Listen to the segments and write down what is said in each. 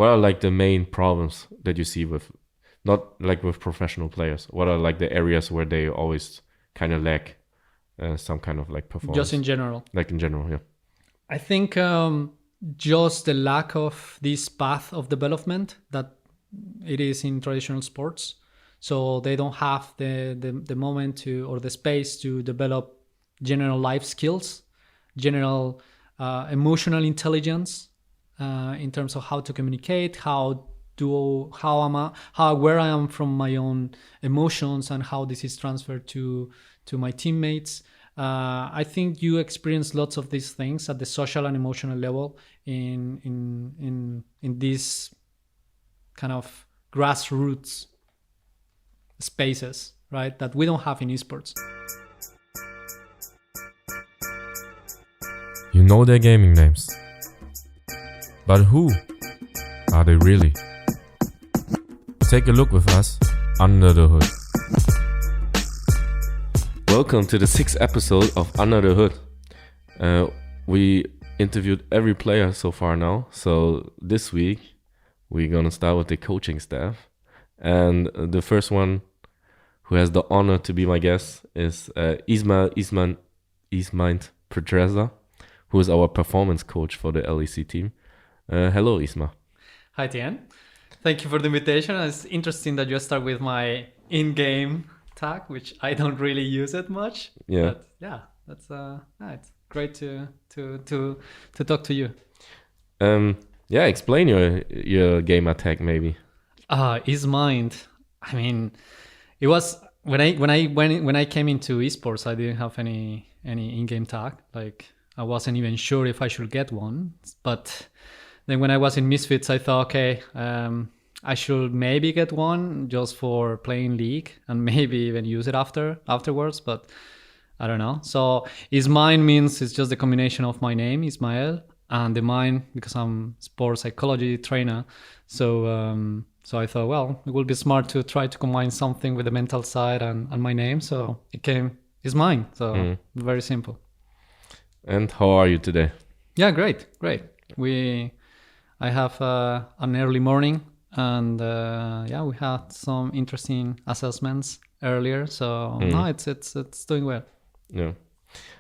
what are like the main problems that you see with, not like with professional players? What are like the areas where they always kind of lack some kind of like performance? Just in general. Like in general, yeah. I think just the lack of this path of development that it is in traditional sports. So they don't have the moment to, or the space to develop general life skills, general emotional intelligence in terms of how to communicate, how where I am from my own emotions and how this is transferred to my teammates. I think you experience lots of these things at the social and emotional level in these kind of grassroots spaces, right? That we don't have in esports. You know their gaming names, but who are they really? Take a look with us under the hood. Welcome to the 6th episode of Under the Hood. We interviewed every player so far now. So this week we're gonna start with the coaching staff, and the first one who has the honor to be my guest is Ismind Pedraza, who is our performance coach for the LEC team. Hello, Isma. Hi, Tian. Thank you for the invitation. It's interesting that you start with my in-game tag, which I don't really use it much. Yeah. But yeah, that's it's great to talk to you. Yeah, explain your gamer tag maybe. Ismind. I mean, it was when I came into esports, I didn't have any in-game tag. Like, I wasn't even sure if I should get one. But then when I was in Misfits, I thought, okay, I should maybe get one just for playing League and maybe even use it afterwards. But I don't know. So Ismind means it's just the combination of my name, Ismael, and the mind, because I'm sports psychology trainer. So I thought, well, it would be smart to try to combine something with the mental side and my name. So it came Ismind. So very simple. And how are you today? Yeah, great. I have an early morning, and we had some interesting assessments earlier. So no, it's doing well. Yeah.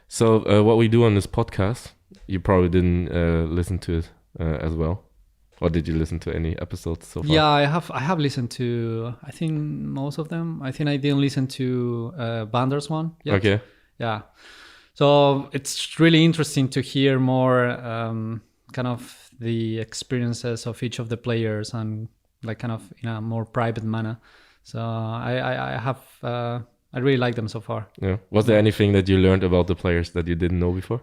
So what we do on this podcast, you probably didn't listen to it as well, or did you listen to any episodes so far? Yeah, I have listened to, I think, most of them. I think I didn't listen to Bander's one yet. Okay. Yeah. So it's really interesting to hear more kind of the experiences of each of the players and like kind of in a more private manner. So I really like them so far. Yeah. Was there anything that you learned about the players that you didn't know before?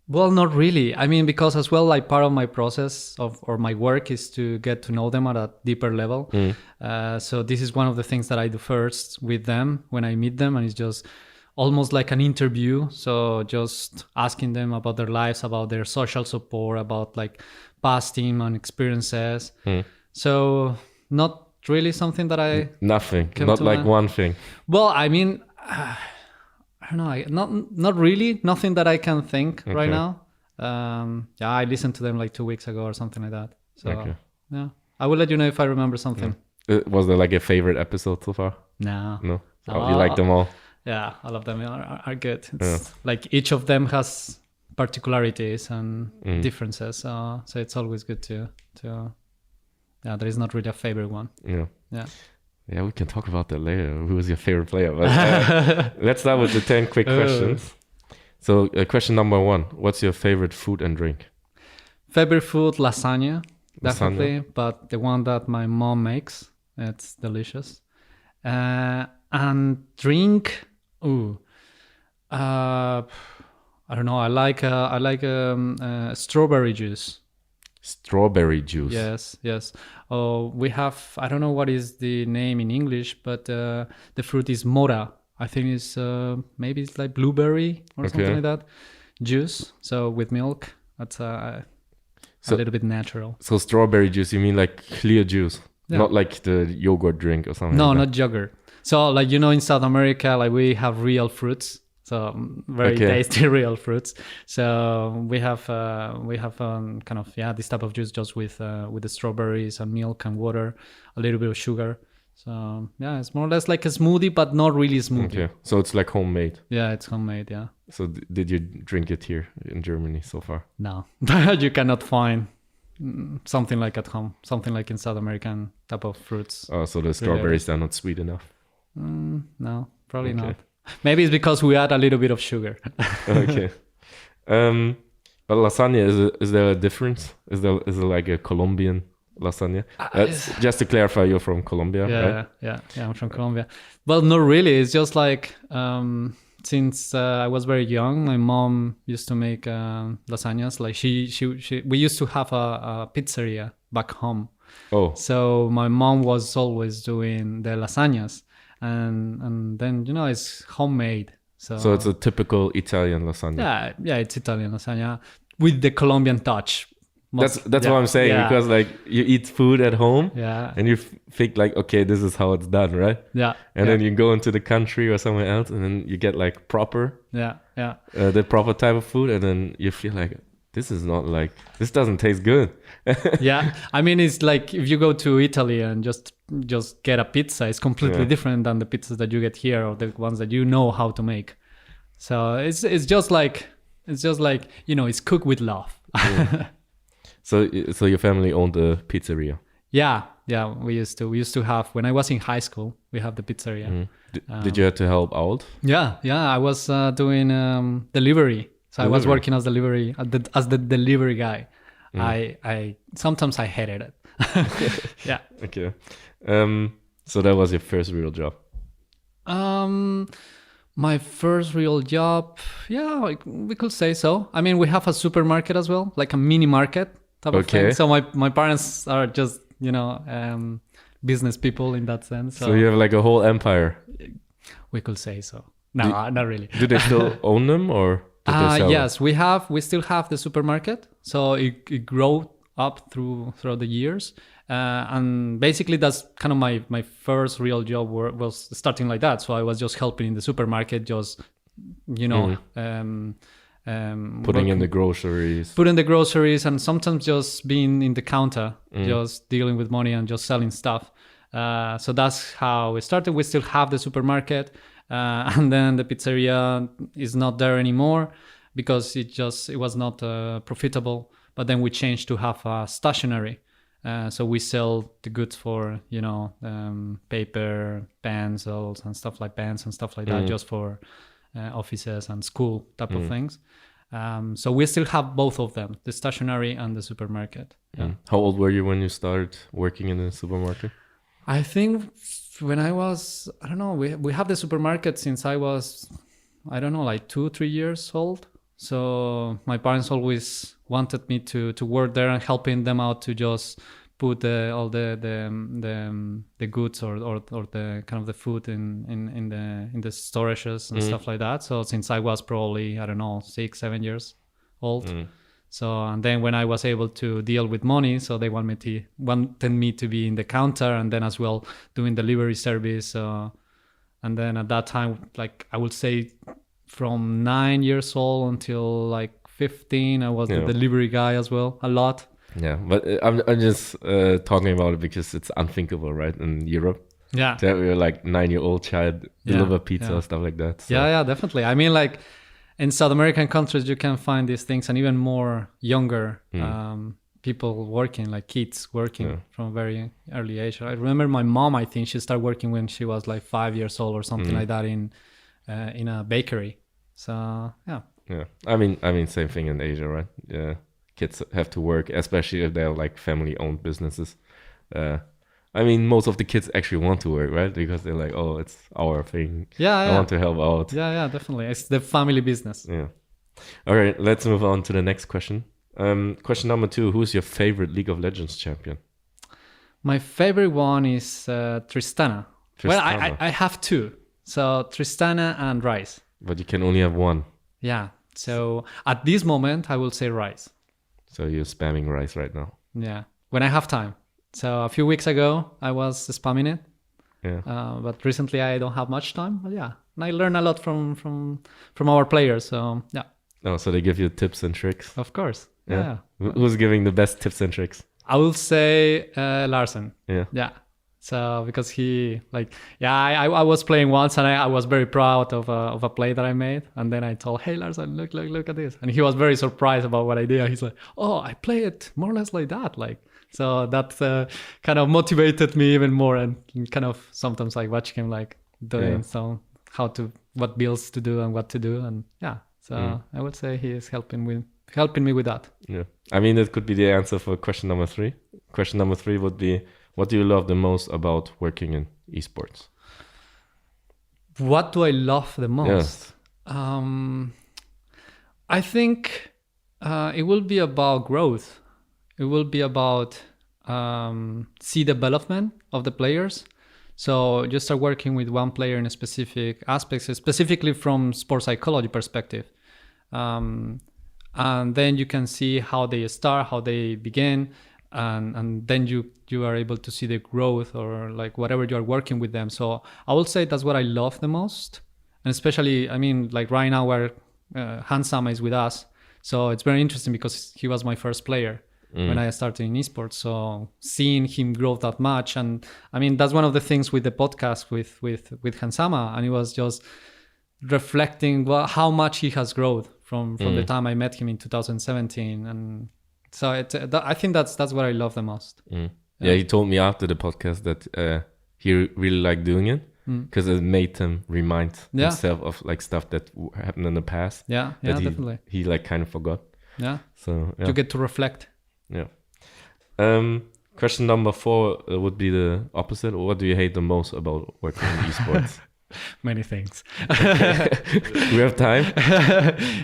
Well, not really. I mean, because as well, like part of my process or my work is to get to know them at a deeper level. So this is one of the things that I do first with them when I meet them, and it's just almost like an interview. So just asking them about their lives, about their social support, about like past team and experiences. So not really something that I... Nothing. Not like one thing. Well, I mean... I don't know. Not really. Nothing that I can think right now. I listened to them like 2 weeks ago or something like that. So yeah, I will let you know if I remember something. Was there like a favorite episode so far? No. Oh, you like them all? Yeah, all of them are good. It's like each of them has particularities and differences. So it's always good to there is not really a favorite one. Yeah, we can talk about that later. Who was your favorite player? But, let's start with the 10 quick questions. So question number 1, what's your favorite food and drink? Favorite food, lasagna, definitely. But the one that my mom makes, it's delicious. And drink, I don't know. I like strawberry juice. Strawberry juice. Yes. Oh, we have, I don't know what is the name in English, but the fruit is mora. I think it's maybe it's like blueberry or something like that. Juice. So with milk, that's a little bit natural. So strawberry juice, you mean like clear juice, not like the yogurt drink or something? No, like not yogurt. So like, in South America, like we have real fruits. So very tasty real fruits. So we have kind of this type of juice just with the strawberries and milk and water, a little bit of sugar. So yeah, it's more or less like a smoothie, but not really smoothie. Okay, so it's like homemade. Yeah, it's homemade. Yeah. So did you drink it here in Germany so far? No, you cannot find something like at home, something like in South American type of fruits. Oh, so the strawberries are not sweet enough? No, probably not. Maybe it's because we add a little bit of sugar. Okay. But lasagna, is there a difference? Is there like a Colombian lasagna? Just to clarify, you're from Colombia, right? Yeah, I'm from Colombia. Well, not really. It's just like since I was very young, my mom used to make lasagnas. Like we used to have a pizzeria back home. Oh. So my mom was always doing the lasagnas, and then it's homemade. So it's a typical Italian lasagna. Yeah, it's Italian lasagna with the Colombian touch. That's what I'm saying, because like you eat food at home and you think like, okay, this is how it's done, right? Yeah. And then you go into the country or somewhere else and then you get like proper. The proper type of food, and then you feel like this doesn't taste good. Yeah. I mean, it's like if you go to Italy and just get a pizza, it's completely different than the pizzas that you get here or the ones that you know how to make. So it's just like it's cooked with love. So your family owned a pizzeria? Yeah, we used to have, when I was in high school, we have the pizzeria. Did you have to help out? Yeah, I was doing delivery. So I was working as the delivery guy. I sometimes I hated it. Yeah. Okay. So that was your first real job? My first real job, we could say so. I mean, we have a supermarket as well, like a mini market type of thing. So my parents are just, business people in that sense. So you have like a whole empire? We could say so. No, not really. Do they still own them, or did they sell yes, we still have the supermarket. So it grew up throughout the years. And basically that's kind of my first real job was starting like that. So I was just helping in the supermarket, just putting in the groceries, and sometimes just being in the counter, just dealing with money and just selling stuff. So that's how we started. We still have the supermarket, and then the pizzeria is not there anymore because it was not profitable. But then we changed to have a stationery. So we sell the goods for, paper, pencils and stuff like that, just for offices and school type of things. So we still have both of them, the stationery and the supermarket. Yeah. How old were you when you started working in the supermarket? I think when I was, I don't know, we have the supermarket since I was, I don't know, like 2-3 years old. So my parents always wanted me to work there and helping them out to just put all the goods or the kind of the food in the storages and stuff like that. So since I was probably, I don't know, 6-7 years old. So, and then when I was able to deal with money, so they wanted me to be in the counter and then as well doing delivery service. And then at that time, like I would say from 9 years old until like 15, I was the delivery guy as well, a lot. Yeah, but I'm just talking about it because it's unthinkable, right, in Europe. Yeah. To have your like 9-year-old child deliver pizza, stuff like that. So. Yeah, definitely. I mean, like in South American countries, you can find these things, and even more younger people working, like kids working from a very early age. I remember my mom, I think she started working when she was like 5 years old or something like that in a bakery. So, yeah. Yeah, I mean, same thing in Asia, right? Yeah, kids have to work, especially if they're like family-owned businesses. I mean, most of the kids actually want to work, right? Because they're like, oh, it's our thing. I want to help out. Yeah, definitely. It's the family business. Yeah. All right, let's move on to the next question. Question number 2: who's your favorite League of Legends champion? My favorite one is Tristana. Well, I have two. So Tristana and Rice. But you can only have one. Yeah. So at this moment, I will say Rice. So you're spamming Rice right now. Yeah. When I have time. So a few weeks ago, I was spamming it. Yeah. But recently, I don't have much time. But yeah, I learn a lot from our players. So yeah. Oh, so they give you tips and tricks. Of course. Yeah. Who's giving the best tips and tricks? I will say Larsen. Yeah. Yeah. So because he I was playing once and I was very proud of a play that I made, and then I told, hey Larsen, look at this, and he was very surprised about what I did. He's like, oh, I play it more or less like that, like. So that kind of motivated me even more, and kind of sometimes like watch him like doing what builds to do and what to do, and so I would say he is helping me with that. Yeah, I mean that could be the answer for question number 3. Question number 3 would be, what do you love the most about working in esports? What do I love the most? Yes. I think it will be about growth. It will be about see development of the players. So you start working with one player in a specific aspects, specifically from sports psychology perspective. And then you can see how they start, how they begin, and then you are able to see the growth, or like whatever you are working with them. So I will say that's what I love the most. And especially, I mean, like right now where Hansama is with us. So it's very interesting because he was my first player when I started in esports. So seeing him grow that much, and I mean that's one of the things with the podcast with Hansama, and it was just reflecting how much he has grown from the time I met him in 2017, and so I think that's what I love the most. Yeah, he told me after the podcast that he really liked doing it because it made him remind himself of like stuff that happened in the past. Yeah, definitely. He like kind of forgot. Yeah. So you get to reflect. Yeah. Question number 4 would be the opposite. What do you hate the most about working in esports? Many things. We have time.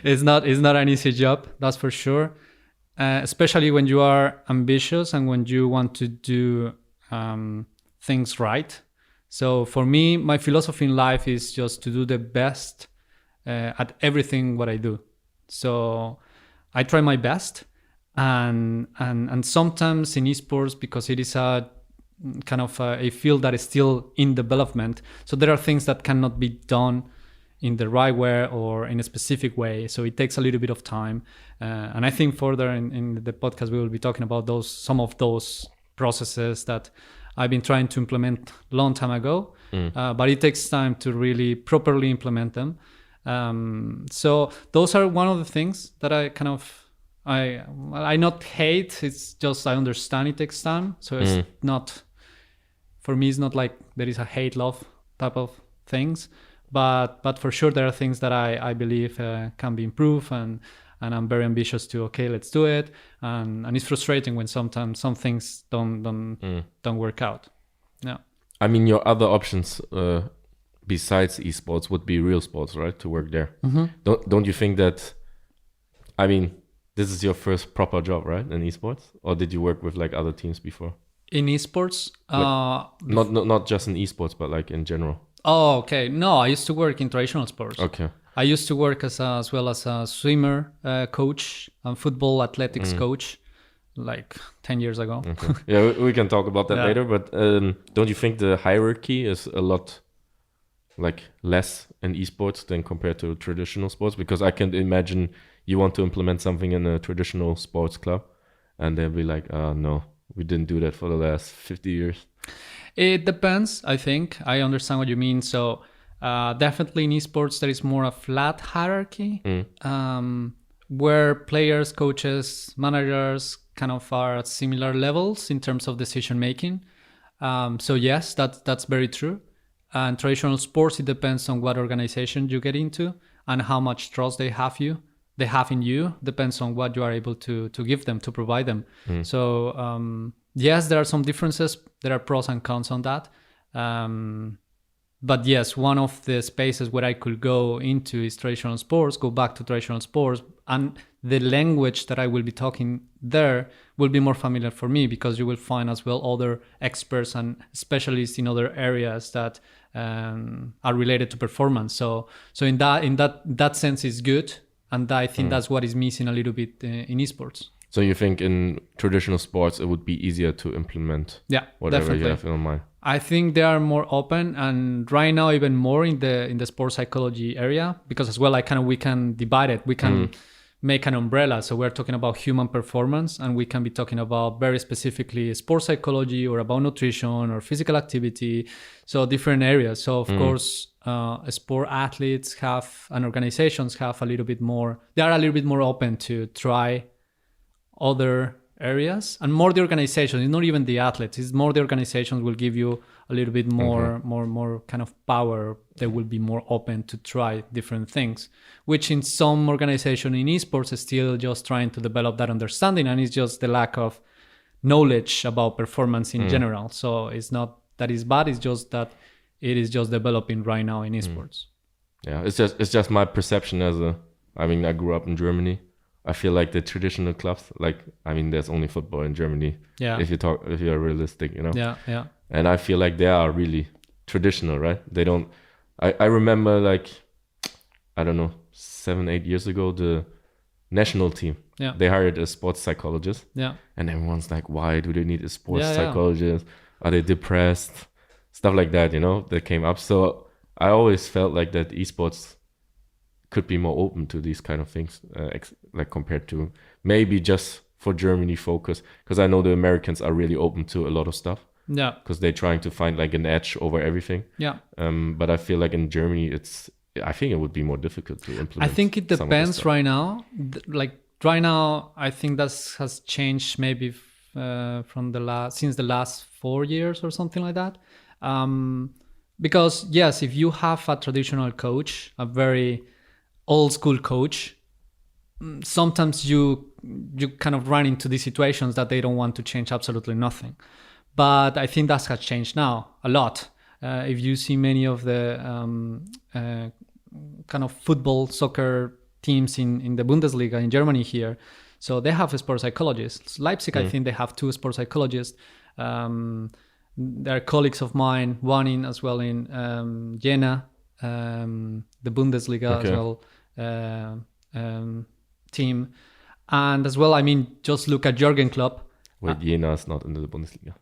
It's not an easy job, that's for sure. Especially when you are ambitious and when you want to do things right. So for me, my philosophy in life is just to do the best at everything what I do. So I try my best. And sometimes in esports, because it is a kind of a field that is still in development, so there are things that cannot be done in the right way or in a specific way, so it takes a little bit of time, and I think further in the podcast we will be talking about some of those processes that I've been trying to implement a long time ago, but it takes time to really properly implement them. So those are one of the things that I kind of I not hate, it's just I understand it takes time. So it's not, for me, it's not like there is a hate-love type of things. But for sure, there are things that I believe can be improved, and I'm very ambitious to, okay, let's do it. And it's frustrating when sometimes some things don't work out. Yeah. I mean, your other options besides esports would be real sports, right? To work there. Don't you think that, I mean, this is your first proper job, right, in esports? Or did you work with like other teams before? In esports? Not just in esports, but like in general. Oh, okay. No, I used to work in traditional sports. Okay. I used to work as well as a swimmer coach and football athletics coach like 10 years ago. Okay. Yeah, we can talk about that later. But don't you think the hierarchy is a lot like less in esports than compared to traditional sports? Because I can imagine you want to implement something in a traditional sports club and they'll be like, no, we didn't do that for the last 50 years. It depends, I think. I understand what you mean. So definitely in esports, there is more a flat hierarchy where players, coaches, managers kind of are at similar levels in terms of decision making. So yes, that's very true. And traditional sports, it depends on what organization you get into and how much trust they have in you, depends on what you are able to give them, to provide them. So yes, there are some differences. There are pros and cons on that. But yes, one of the spaces where I could go into is traditional sports, go back to traditional sports, and the language that I will be talking there will be more familiar for me, because you will find as well other experts and specialists in other areas that are related to performance. So in that sense is good. And I think that's what is missing a little bit in esports. So you think in traditional sports it would be easier to implement whatever definitely. you have in mind? I think they are more open, and right now even more in the sports psychology area, because as well we can divide it. We can make an umbrella. So we're talking about human performance, and we can be talking about very specifically sports psychology or about nutrition or physical activity. So different areas. So of course, sport athletes have and organizations have a little bit more. They are a little bit more open to try other areas, and more the organization. It's not even the athletes. It's more the organizations will give you a little bit more kind of power. They will be more open to try different things, which in some organization in esports is still just trying to develop that understanding, and it's just the lack of knowledge about performance in general. So it's not that it's bad. It's just that it is just developing right now in esports. Yeah, it's just my perception I grew up in Germany. I feel like the traditional clubs, there's only football in Germany. Yeah. If you're realistic, Yeah, yeah. And I feel like they are really traditional, right? They don't. I remember 7-8 years ago, the national team. Yeah. They hired a sports psychologist. Yeah. And everyone's like, why do they need a sports psychologist? Are they depressed? Stuff like that, that came up. So I always felt like that esports could be more open to these kind of things, compared to maybe just for Germany focus, because I know the Americans are really open to a lot of stuff. Yeah, because they're trying to find an edge over everything. Yeah. But I feel like in Germany, I think it would be more difficult to implement. I think it depends right now. Right now, I think that has changed maybe since the last 4 years or something like that. Because yes, if you have a traditional coach, a very old school coach, sometimes you kind of run into these situations that they don't want to change absolutely nothing. But I think that has changed now a lot. If you see many of the kind of football, soccer teams in the Bundesliga in Germany here, so they have sports psychologists. Leipzig, I think they have 2 sports psychologists. They're colleagues of mine, one as well in Jena, the Bundesliga as well team. And as well, just look at Jurgen Klopp. Wait, Jena is not in the Bundesliga.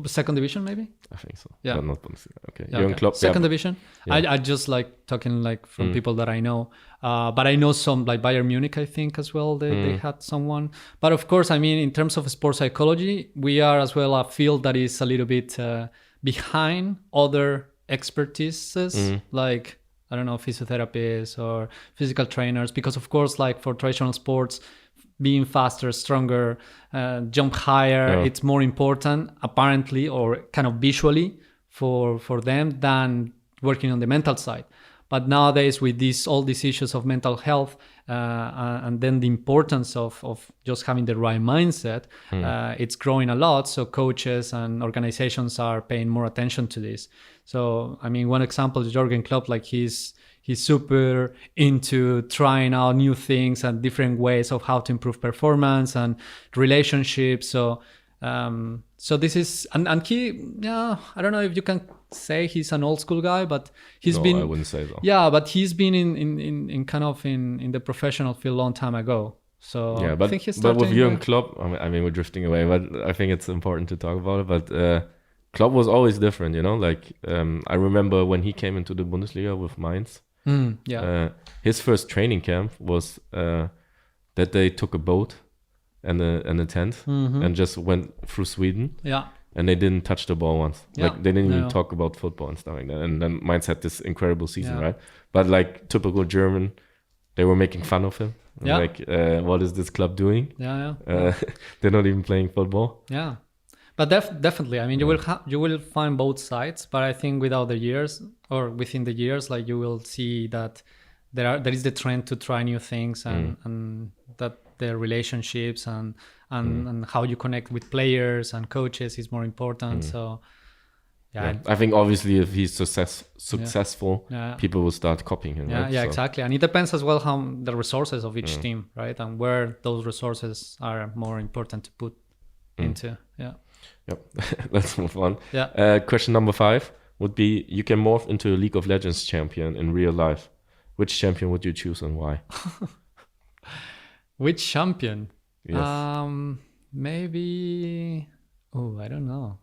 Second division, maybe? I think so. Yeah. But not Bundesliga. Okay. Yeah, Jurgen Klopp. Second division. Yeah. I just like talking from people that I know. But I know some like Bayern Munich, I think as well. They had someone. But of course, in terms of sports psychology, we are as well a field that is a little bit behind other expertises, like, I don't know, physiotherapists or physical trainers. Because of course, like for traditional sports, being faster, stronger, jump higher, it's more important apparently, or kind of visually for them, than working on the mental side. But nowadays with all these issues of mental health and then the importance of just having the right mindset, it's growing a lot. So coaches and organizations are paying more attention to this. So one example is Jurgen Klopp. Like he's super into trying out new things and different ways of how to improve performance and relationships. So this is, and he, I don't know if you can say he's an old school guy, but I wouldn't say so. Yeah, but he's been in kind of in the professional field a long time ago. So yeah, but I think he's but with Jurgen Klopp, we're drifting away, but I think it's important to talk about it. But Klopp was always different, I remember when he came into the Bundesliga with Mainz. His first training camp was that they took a boat and a tent and just went through Sweden. Yeah. And they didn't touch the ball once. Yeah. They didn't even talk about football and stuff like that. And then Mainz had this incredible season, right? But typical German, they were making fun of him. Yeah. What is this club doing? Yeah. They're not even playing football. Yeah. But definitely, you will find both sides. But I think within the years, like you will see that there is the trend to try new things and that the relationships and how you connect with players and coaches is more important. So I think obviously if he's successful, people will start copying him. Yeah, right? Yeah, exactly. And it depends as well how the resources of each team, right? And where those resources are more important to put into. Yeah. Yep. Let's move on. Yeah. Question number 5 would be: you can morph into a League of Legends champion in real life. Which champion would you choose and why? Which champion? Yes. Maybe. Oh, I don't know.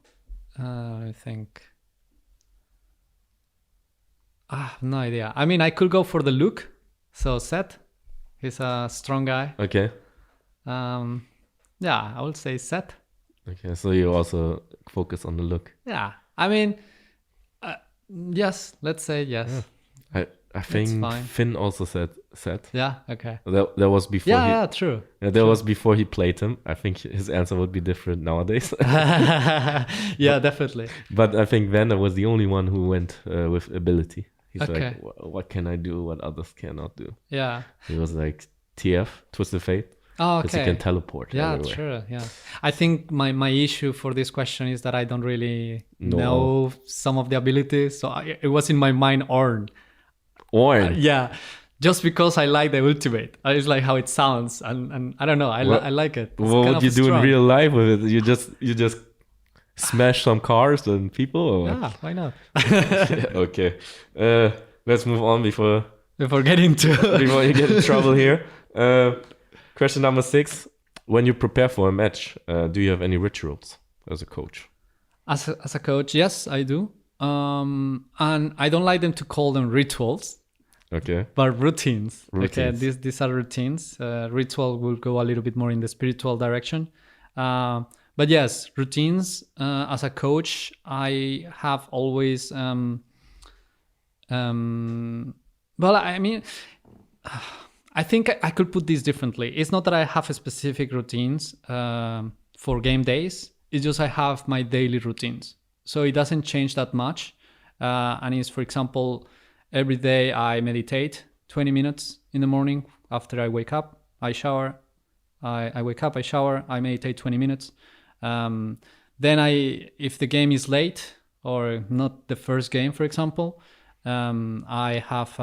I think. No idea. I mean, I could go for the look. So Seth, he's a strong guy. Okay. Yeah, I would say Seth. Okay. So you also focus on the look. Yeah, I mean, yes. Let's say yes. Yeah. I think fine. Finn also said Seth. Yeah. Okay. That was before. Yeah. True. That was before he played him. I think his answer would be different nowadays. Yeah, definitely. But I think Vander was the only one who went with ability. He's Okay. like, what can I do? What others cannot do? Yeah. He was like TF, Twisted Fate. Oh, Because he okay. can teleport. Yeah, everywhere. true. Yeah. I think my issue for this question is that I don't really No. know some of the abilities. So it was in my mind Ornn. Ornn. Yeah. Just because I like the ultimate. I just like how it sounds. And I don't know. I like it. It's What kind would of you do in strong. real life with it? You just smash some cars and people? Or? Yeah, why not? Okay. Let's move on before Before getting to before you get in trouble here. Question number 6. When you prepare for a match, do you have any rituals as a coach? As a coach, yes, I do. And I don't like them to call them rituals, Okay. but routines. Okay, Routines. these are routines. Ritual will go a little bit more in the spiritual direction. But yes, routines. As a coach, I have always. Well, I mean, I think I could put this differently. It's not that I have a specific routines for game days. It's just I have my daily routines. So it doesn't change that much. And it's, for example, every day I meditate 20 minutes in the morning after I wake up. I shower. I wake up, I shower, I meditate 20 minutes. Then if the game is late or not the first game, for example, I have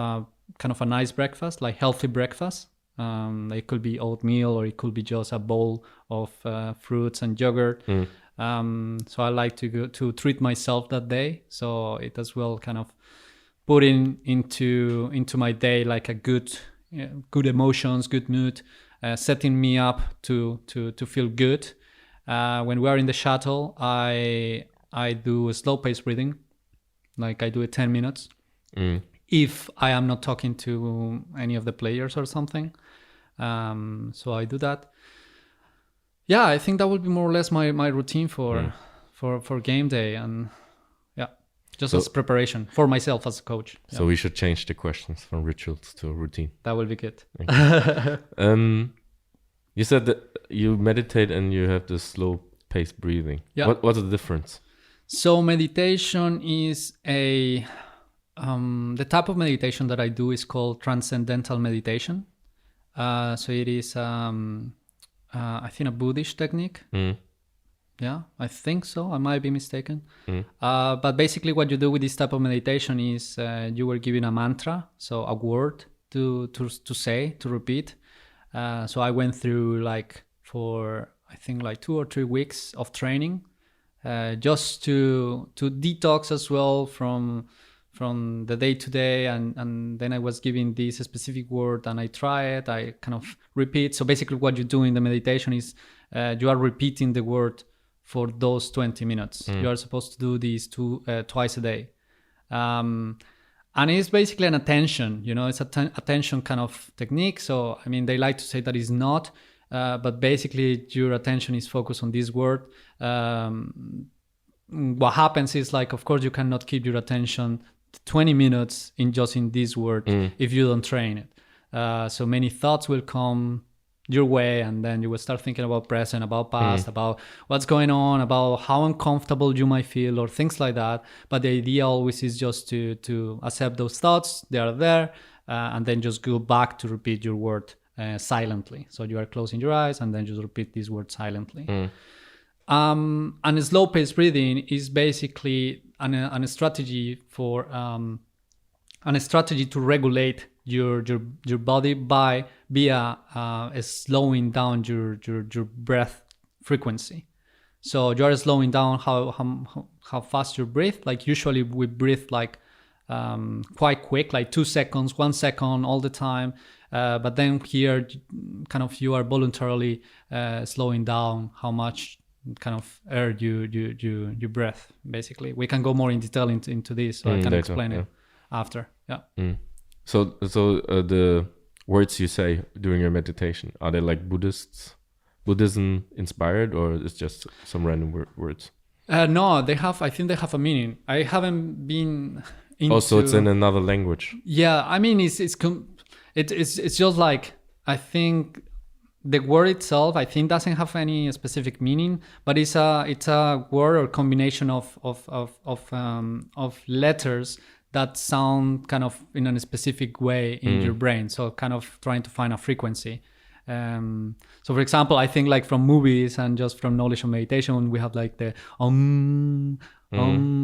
kind of a nice breakfast, like healthy breakfast. It could be oatmeal or it could be just a bowl of fruits and yogurt. So I like to treat myself that day. So it as well kind of put into my day like a good emotions, good mood, setting me up to feel good. When we are in the shuttle, I do a slow pace breathing, like I do it 10 minutes. If I am not talking to any of the players or something. So I do that. Yeah, I think that would be more or less my routine for game day, and yeah, just as preparation for myself as a coach. Yeah. So we should change the questions from rituals to routine. That will be good. You said that you meditate and you have this slow pace breathing. Yeah. What's the difference? So meditation is the type of meditation that I do is called transcendental meditation. So it is I think a Buddhist technique. Yeah, I think so. I might be mistaken. But basically what you do with this type of meditation is you were given a mantra, so a word to say, to repeat. So I went through for I think 2 or 3 weeks of training, just to detox as well from the day to day, and then I was given this specific word and I try it, I kind of repeat. So basically what you do in the meditation is you are repeating the word for those 20 minutes. You are supposed to do these twice a day. And it's basically an attention, it's attention kind of technique. So, I mean, they like to say that it's not, but basically your attention is focused on this word. What happens is of course you cannot keep your attention 20 minutes in this word if you don't train it. So many thoughts will come your way, and then you will start thinking about present, about past, about what's going on, about how uncomfortable you might feel or things like that. But the idea always is just to accept those thoughts, they are there, and then just go back to repeat your word silently. So you are closing your eyes and then just repeat this word silently. And slow pace breathing is basically a strategy for a strategy to regulate your body via slowing down your breath frequency. So you are slowing down how fast you breathe. Like usually we breathe quite quick, like 2 seconds, 1 second all the time. But then here, kind of, you are voluntarily slowing down how much kind of air you breath. Basically, we can go more in detail into this, so I can later, explain it after. Yeah. So the words you say during your meditation, are they like Buddhism inspired, or it's just some random words? No, they have. I think they have a meaning. I haven't been into. Also, it's in another language. Yeah, I mean, it's just like, I think the word itself, I think, doesn't have any specific meaning, but it's a word or combination of letters that sound kind of in a specific way in your brain. So kind of trying to find a frequency. So for example, I think like from movies and just from knowledge of meditation, we have like the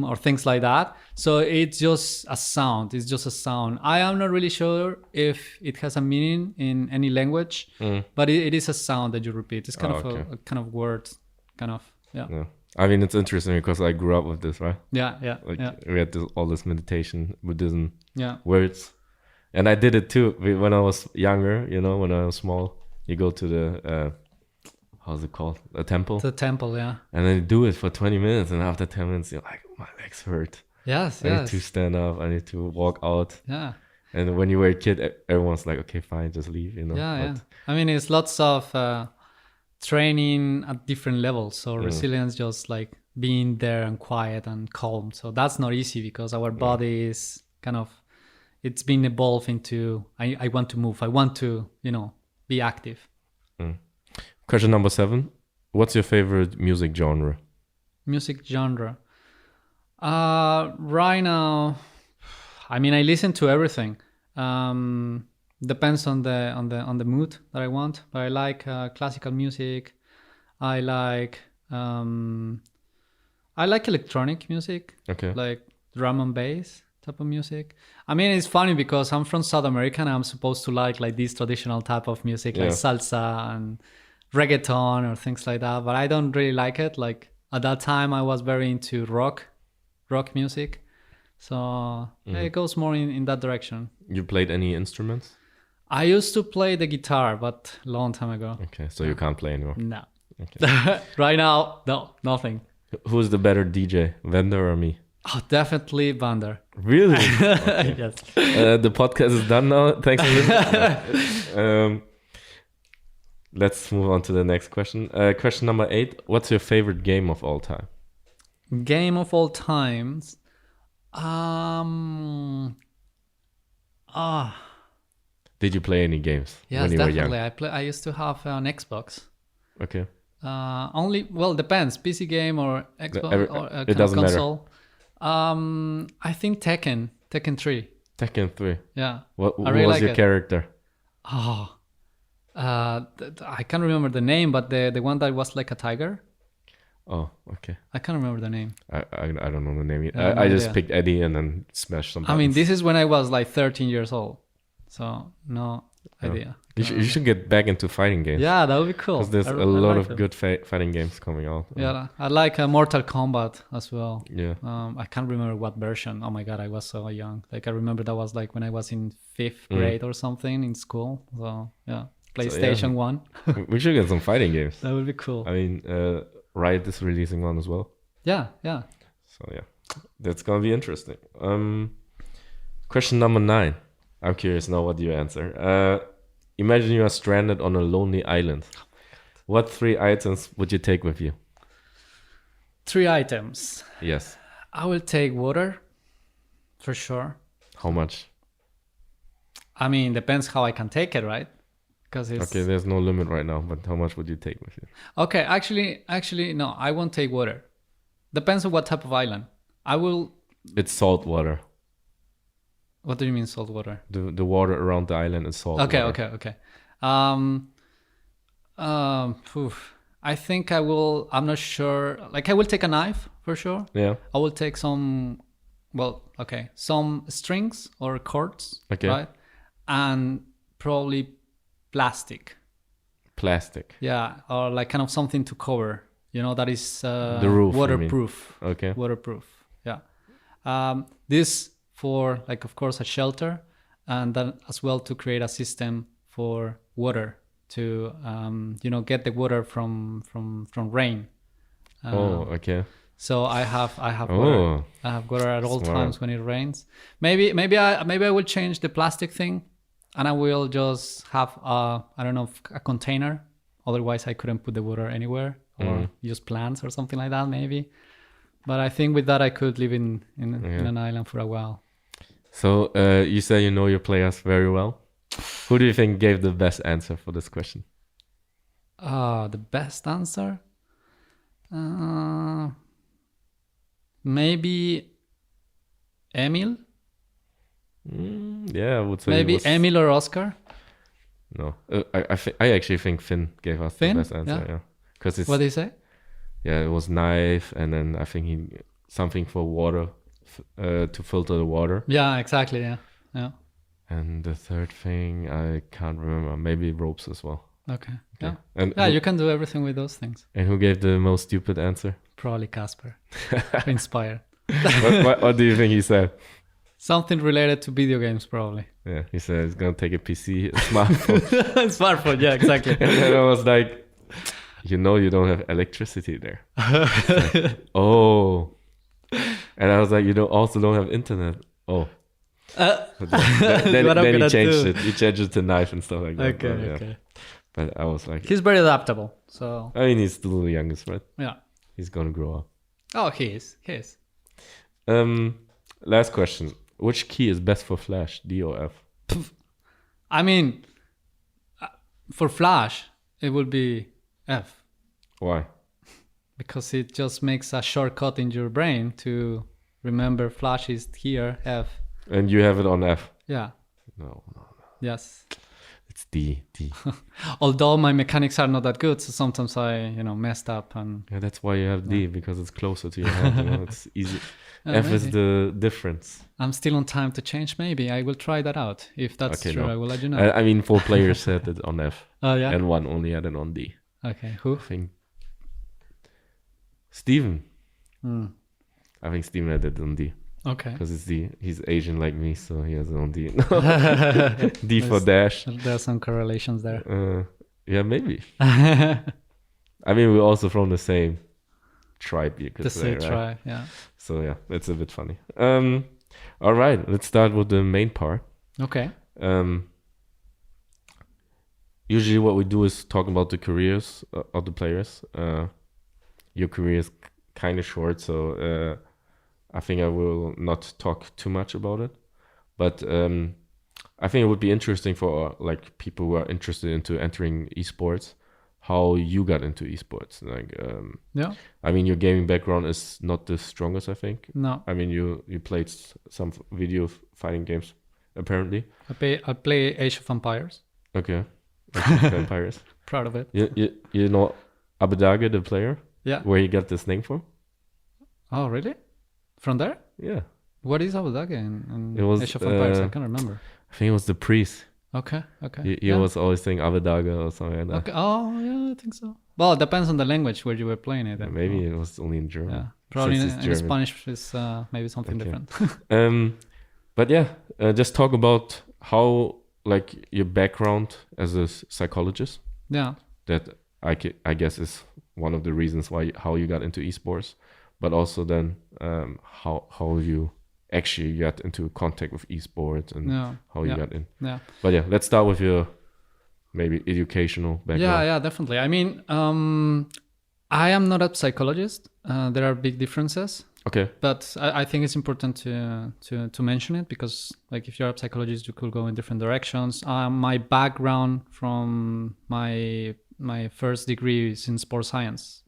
or things like that. So it's just a sound. It's just a sound. I am not really sure if it has a meaning in any language, but it is a sound that you repeat. It's kind of a kind of word, kind of, yeah. I mean, it's interesting because I grew up with this, right? Yeah. We had all this meditation, Buddhism words. And I did it too when I was younger, when I was small. You go to the, how's it called? A temple? The temple, yeah. And then you do it for 20 minutes. And after 10 minutes, you're like, my legs hurt. Yes. I need to stand up. I need to walk out. Yeah. And when you were a kid, everyone's like, okay, fine, just leave, Yeah. I mean, it's lots of training at different levels. So resilience, just like being there and quiet and calm. So that's not easy because our body is kind of, it's been evolved into, I want to move. I want to, be active. Question number 7. What's your favorite music genre? Music genre. Right now, I mean, I listen to everything. Depends on the mood that I want. But I like classical music. I like electronic music. Okay. Like drum and bass type of music. I mean, it's funny because I'm from South America and I'm supposed to like this traditional type of music, like salsa and reggaeton or things like that. But I don't really like it. Like at that time, I was very into rock music. So it goes more in that direction. You played any instruments? I used to play the guitar, but a long time ago. Okay, so you can't play anymore? No. Okay. Right now, no, nothing. Who's the better DJ, Vander or me? Oh, definitely Vander. Really? Okay. Yes. The podcast is done now. Thanks for listening. Let's move on to the next question. Question number 8. What's your favorite game of all time? Game of all times? Did you play any games when you were young? Yes, definitely. I used to have an Xbox. Okay. Depends. PC game or Xbox or a it doesn't console. I think Tekken 3. Tekken 3. Yeah. What was your character? I can't remember the name, but the one that was like a tiger. Oh, okay. I can't remember the name. I don't know the name yet. I just picked Eddie and then smashed some buttons. I mean, this is when I was like 13 years old. So no idea. You should get back into fighting games. Yeah, that would be cool. Because there's a lot of good fighting games coming out. Yeah, I like Mortal Kombat as well. Yeah. I can't remember what version. Oh my god, I was so young. Like I remember that was like when I was in 5th grade or something in school. So yeah, PlayStation 1. We should get some fighting games. That would be cool. I mean, Riot is releasing one as well. Yeah. So yeah, that's gonna be interesting. Question number 9. I'm curious now what you answer. Imagine you are stranded on a lonely island. What 3 items would you take with you? 3 items. Yes. I will take water, for sure. How much? I mean, depends how I can take it, right? Because okay, there's no limit right now, but how much would you take with you? Okay, actually, no, I won't take water. Depends on what type of island. I will. It's salt water. What do you mean salt water? The water around the island is salt water. Okay. I think I will. I'm not sure. Like I will take a knife for sure. Yeah. I will take some. Some strings or cords. Okay. Right. And probably plastic. Plastic. Yeah, or like kind of something to cover. That is the roof. Waterproof. Okay. Waterproof. Yeah. This for, like, of course, a shelter, and then as well to create a system for water to get the water from rain. Okay. So I have Oh, water. I have water at all smart. times when it rains. Maybe I will change the plastic thing, and I will just have a container. Otherwise, I couldn't put the water anywhere, or use plants or something like that maybe. But I think with that I could live in an island for a while. So you say you know your players very well. Who do you think gave the best answer for this question? The best answer? Maybe Emil? Yeah, I would say Maybe Emil or Oscar? No, I actually think Finn gave us Finn? the best answer. Yeah, because What did he say? Yeah, it was knife, and then I think something for water, to filter the water. Yeah, exactly. Yeah. And the third thing I can't remember. Maybe ropes as well. Okay. Yeah. And You can do everything with those things. And who gave the most stupid answer? Probably Casper. Inspired. What do you think he said? Something related to video games, probably. Yeah, he said he's gonna take a PC, a smartphone. Smartphone, yeah, exactly. And then I was like, you don't have electricity there. Like, oh. And I was like, also don't have internet. Oh. Then he changed it. He changed it to knife and stuff like that. Okay. But I was like, he's very adaptable. So I mean, he's still the youngest, right? Yeah. He's gonna grow up. Oh, he is. Last question. Which key is best for Flash, D or F? I mean, for Flash, it would be F. Why? Because it just makes a shortcut in your brain to remember Flash is here, F. And you have it on F? Yeah. No. Yes. It's D. Although my mechanics are not that good, so sometimes I, messed up. And yeah, that's why you have D, because it's closer to your hand. It's easy. F maybe. is the difference. I'm still on time to change. Maybe I will try that out. If that's true, no. I will let you know. I mean, 4 players had it on F. Oh, yeah? And 1 only had it on D. Okay, who? I think Steven. Mm. I think Steven had it on D. Okay. Because he's Asian like me, so he has it on D. D for dash. There's some correlations there. Yeah, maybe. I mean, we're also from the same tribe, you could say, right? Tribe, yeah. So yeah, that's a bit funny. All right, let's start with the main part. Okay. Usually what we do is talk about the careers of the players. Your career is kind of short, so I think I will not talk too much about it. But I think it would be interesting for people who are interested into entering esports, how you got into esports. Yeah. I mean, your gaming background is not the strongest, I think. No. I mean, you played some video fighting games, apparently. I play Age of Empires. Okay. Age of Empires. Proud of it. You know Abadaga, the player? Yeah. Where he got this name from? Oh, really? From there? Yeah. What is Abadaga in It was, Age of Empires? I can't remember. I think it was the priest. Okay. He was always saying Abadaga or something like that. Okay. Oh, yeah, I think so. Well, it depends on the language where you were playing it. Maybe it was only in German. Yeah. Probably Since it's in German. Spanish is maybe something different. But yeah, just talk about how your background as a psychologist. Yeah. That I guess is one of the reasons how you got into esports, but also then how you actually got into contact with esports and how you got in. Yeah. But yeah, let's start with your maybe educational background. Yeah, definitely. I mean, I am not a psychologist. There are big differences. Okay. But I think it's important to mention it because, if you're a psychologist, you could go in different directions. My background from my first degree is in sports science.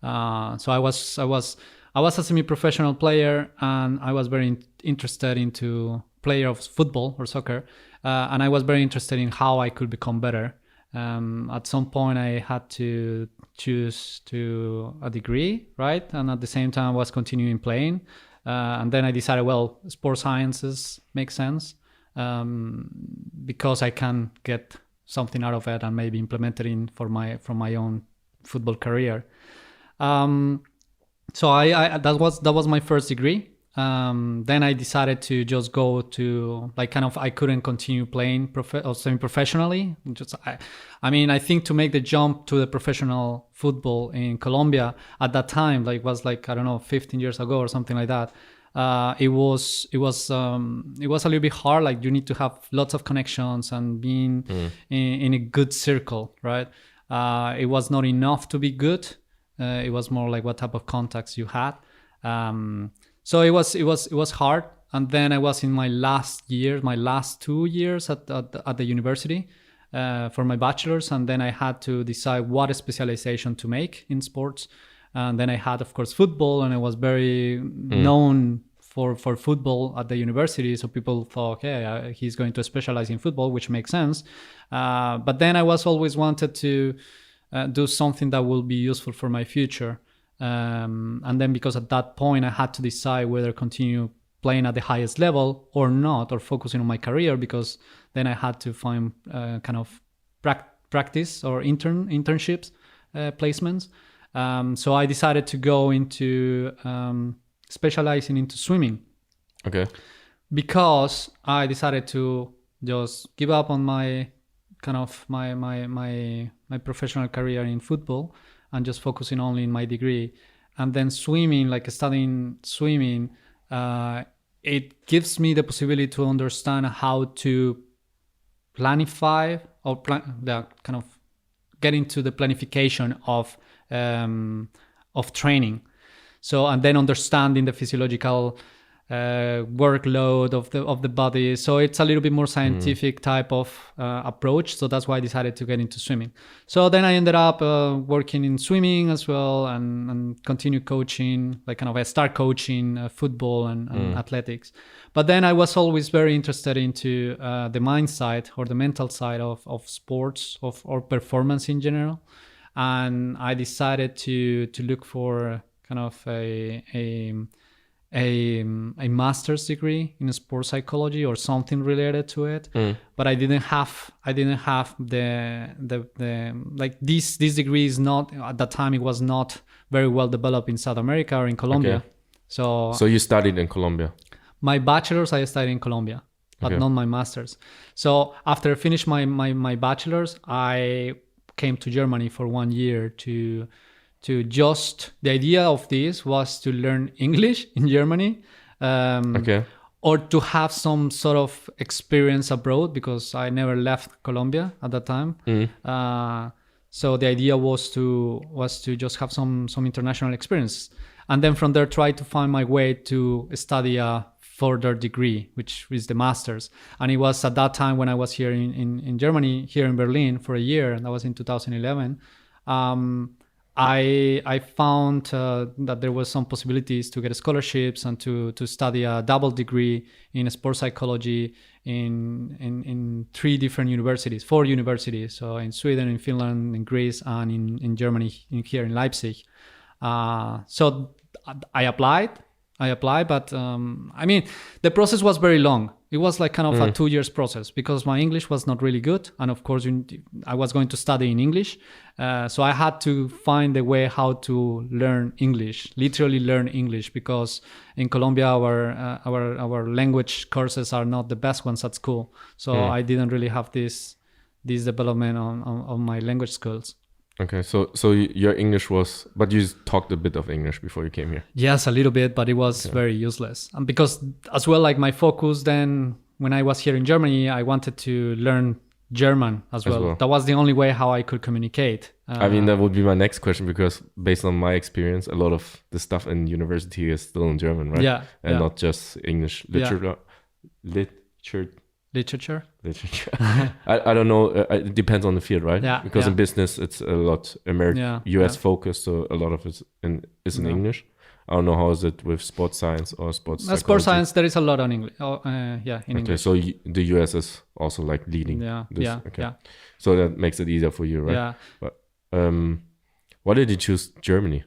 So I was a semi-professional player, and I was very interested into player of football or soccer, and I was very interested in how I could become better. At some point, I had to choose to a degree, right? And at the same time, I was continuing playing, and then I decided, well, sports sciences make sense because I can get something out of it and maybe implement it from my own football career. So that was my first degree. then I decided to just go to like kind of I couldn't continue playing or semi-professionally. I think to make the jump to the professional football in Colombia at that time, like was like I don't know 15 years ago or something like that. It was a little bit hard. Like you need to have lots of connections and being in a good circle, right? It was not enough to be good. It was more like what type of contacts you had. So it was hard. And then I was in my last 2 years at the university for my bachelor's, and then I had to decide what specialization to make in sports. And then I had, of course, football, and I was very known for football at the university. So people thought, okay, he's going to specialize in football, which makes sense. But then I was always wanted to do something that will be useful for my future. And then because at that point I had to decide whether continue playing at the highest level or not, or focusing on my career, because then I had to find kind of practice or internships, placements. So I decided to go into specializing into swimming. Okay. Because I decided to just give up on my kind of my professional career in football and just focusing only in my degree. And then swimming, like studying swimming, it gives me the possibility to understand how to planify or kind of get into the planification of training. So, and then understanding the physiological workload of the body. So it's a little bit more scientific type of approach. So that's why I decided to get into swimming. So then I ended up working in swimming as well, and continue coaching, like kind of I start coaching football and athletics. But then I was always very interested into the mind side or the mental side of sports or performance in general. And I decided to look for kind of a master's degree in sports psychology or something related to it. But I didn't have the like this degree is not, at that time it was not very well developed in South America or in Colombia. Okay. So you studied in Colombia? My bachelor's I studied in Colombia, but not my master's. So after I finished my bachelor's, I came to Germany for 1 year to just, the idea of this was to learn English in Germany, or to have some sort of experience abroad, because I never left Colombia at that time. So the idea was to just have some international experience, and then from there try to find my way to study a further degree, which is the master's. And it was at that time when I was here in Germany, here in Berlin for a year, and that was in 2011. I found that there was some possibilities to get scholarships and to study a double degree in sports psychology in 4 universities. So in Sweden, in Finland, in Greece, and in Germany, here in Leipzig. So I applied, but the process was very long. It was like kind of a 2 years process, because my English was not really good. And of course, I was going to study in English. So I had to find a way how to learn English, literally learn English, because in Colombia, our language courses are not the best ones at school. So I didn't really have this development on my language skills. Okay, so your English was, but you talked a bit of English before you came here. Yes, a little bit, but it was very useless. And because as well, like my focus then, when I was here in Germany, I wanted to learn German as well. That was the only way how I could communicate. That would be my next question, because based on my experience, a lot of the stuff in university is still in German, right? Yeah. And not just English literature. I don't know. It depends on the field, right? Yeah. Because in business, it's a lot US focused, so a lot of it is in English. I don't know how is it with sports science or sports psychology. Sports science, there is a lot on English. In English. So the US is also like leading. So that makes it easier for you, right? Yeah. But why did you choose Germany?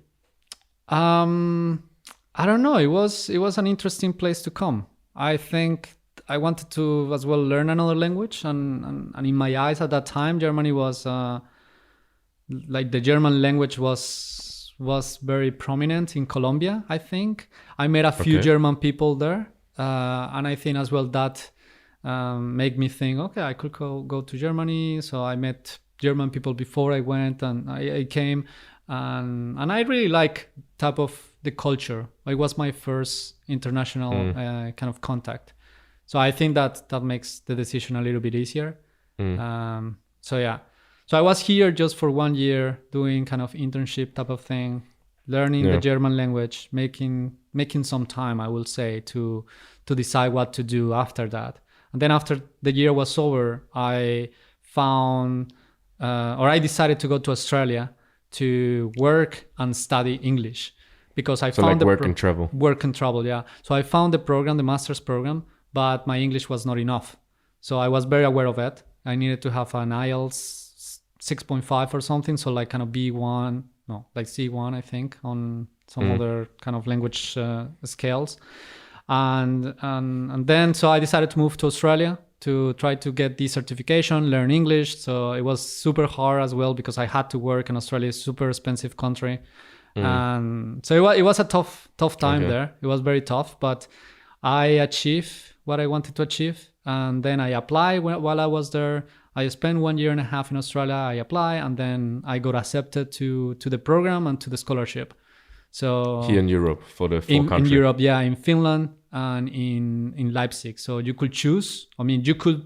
I don't know. It was an interesting place to come. I think I wanted to as well learn another language, and in my eyes at that time, Germany was like the German language was was very prominent in Colombia, I think. I met a few Okay. German people there. And I think as well that made me think, okay, I could go to Germany. So I met German people before I went, and I came, and I really like type of the culture. It was my first international kind of contact. So I think that makes the decision a little bit easier. So yeah. So I was here just for 1 year doing kind of internship type of thing, learning the German language, making some time, I will say, to decide what to do after that. And then after the year was over, I found, or I decided to go to Australia to work and study English, because I found like work and travel. Work and travel, yeah. So I found the program, the master's program, but my English was not enough. So I was very aware of it. I needed to have an IELTS 6.5 or something, so like kind of B1, no, like C1, I think, on some other kind of language scales. And then so I decided to move to Australia to try to get the certification, learn English. So it was super hard as well because I had to work, and Australia is a super expensive country. And so it was a tough time there. It was very tough, but I achieved what I wanted to achieve. And then I applied while I was there. I spent 1.5 years in Australia. I applied, and then I got accepted to the program and to the scholarship. So Here in Europe for the four countries. In Europe, yeah, in Finland and in Leipzig. So you could choose. I mean, you could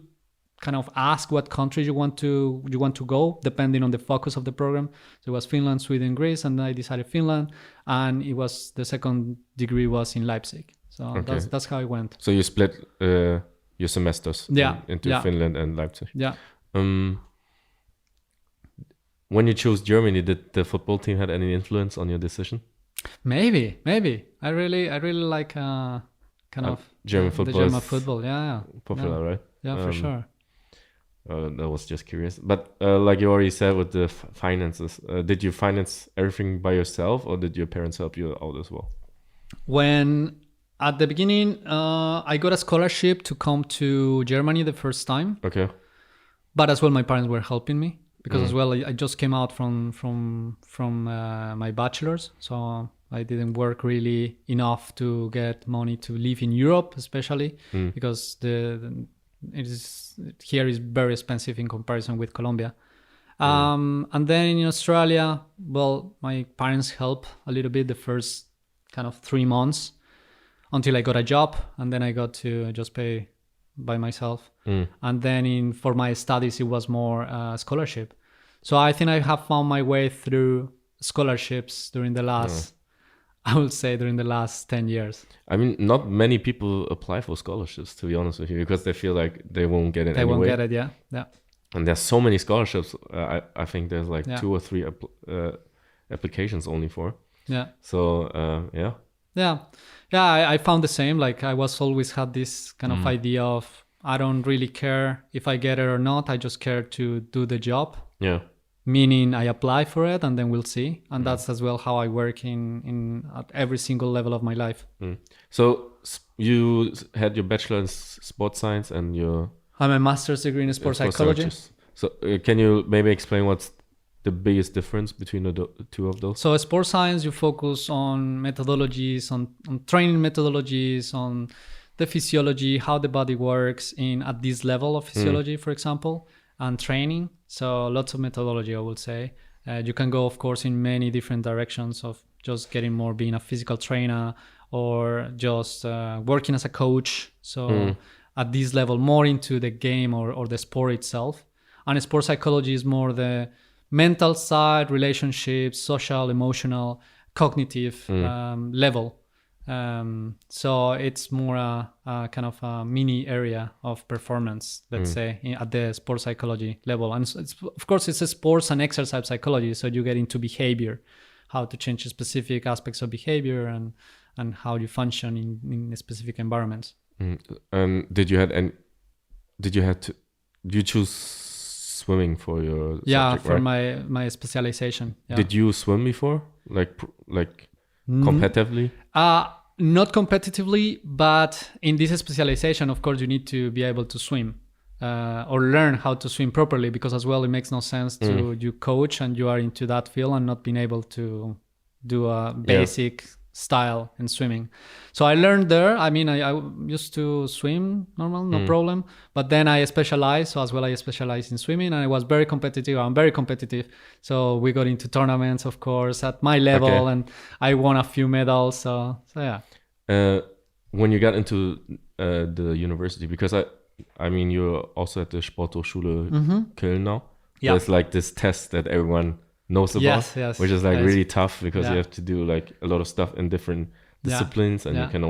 kind of ask what countries you want to go, depending on the focus of the program. So it was Finland, Sweden, Greece, and I decided Finland. And it was the second degree was in Leipzig. So that's how it went. So you split your semesters into Finland and Leipzig. Yeah. When you chose Germany, did the football team had any influence on your decision? Maybe. I really like kind of German football. The German football, yeah. Popular, right? Yeah, for sure. That was just curious. But like you already said with the finances, did you finance everything by yourself, or did your parents help you out as well? When at the beginning, I got a scholarship to come to Germany the first time. Okay. But as well, my parents were helping me because as well, I just came out from my bachelor's, so I didn't work really enough to get money to live in Europe, especially because here is very expensive in comparison with Colombia. And then in Australia, well, my parents helped a little bit the first kind of 3 months until I got a job, and then I got to just pay by myself. And then for my studies, it was more scholarship. So I think I have found my way through scholarships during the last, I would say during the last 10 years. I mean, not many people apply for scholarships, to be honest with you, because they feel like they won't get it They anyway. won't get it, yeah. And there's so many scholarships. I think there's like 2 or 3 applications only for. Yeah. So, Yeah, I found the same. Like I was always had this kind of idea of I don't really care if I get it or not. I just care to do the job. Yeah. Meaning I apply for it and then we'll see. And that's as well how I work at every single level of my life. So you had your bachelor in sports science and your... I'm a master's degree in sports psychology. So can you maybe explain what's the biggest difference between the two of those? So sports science, you focus on methodologies, on training methodologies, on the physiology, how the body works at this level of physiology, for example, and training. So lots of methodology, I would say. You can go, of course, in many different directions of just getting more being a physical trainer or just working as a coach. So at this level, more into the game or the sport itself. And sports psychology is more the mental side, relationships, social, emotional, cognitive level. So it's more a kind of a mini area of performance, let's say, at the sports psychology level. And of course, it's a sports and exercise psychology. So you get into behavior, how to change specific aspects of behavior and how you function in specific environments. And did you choose swimming for your subject, for right? my specialization. Yeah. Did you swim before, like competitively? Not competitively, but in this specialization, of course, you need to be able to swim or learn how to swim properly, because as well, it makes no sense to you coach and you are into that field and not being able to do a basic style in swimming. So I learned there. I mean, I used to swim normal, no problem. But then I specialized. So as well, I specialized in swimming, and I was very competitive. I'm very competitive. So we got into tournaments, of course, at my level, and I won a few medals. So yeah. When you got into the university, because I mean, you're also at the Sporthochschule Köln now. Yeah. There's like this test that everyone knows about, which is like really tough because you have to do like a lot of stuff in different disciplines, and you can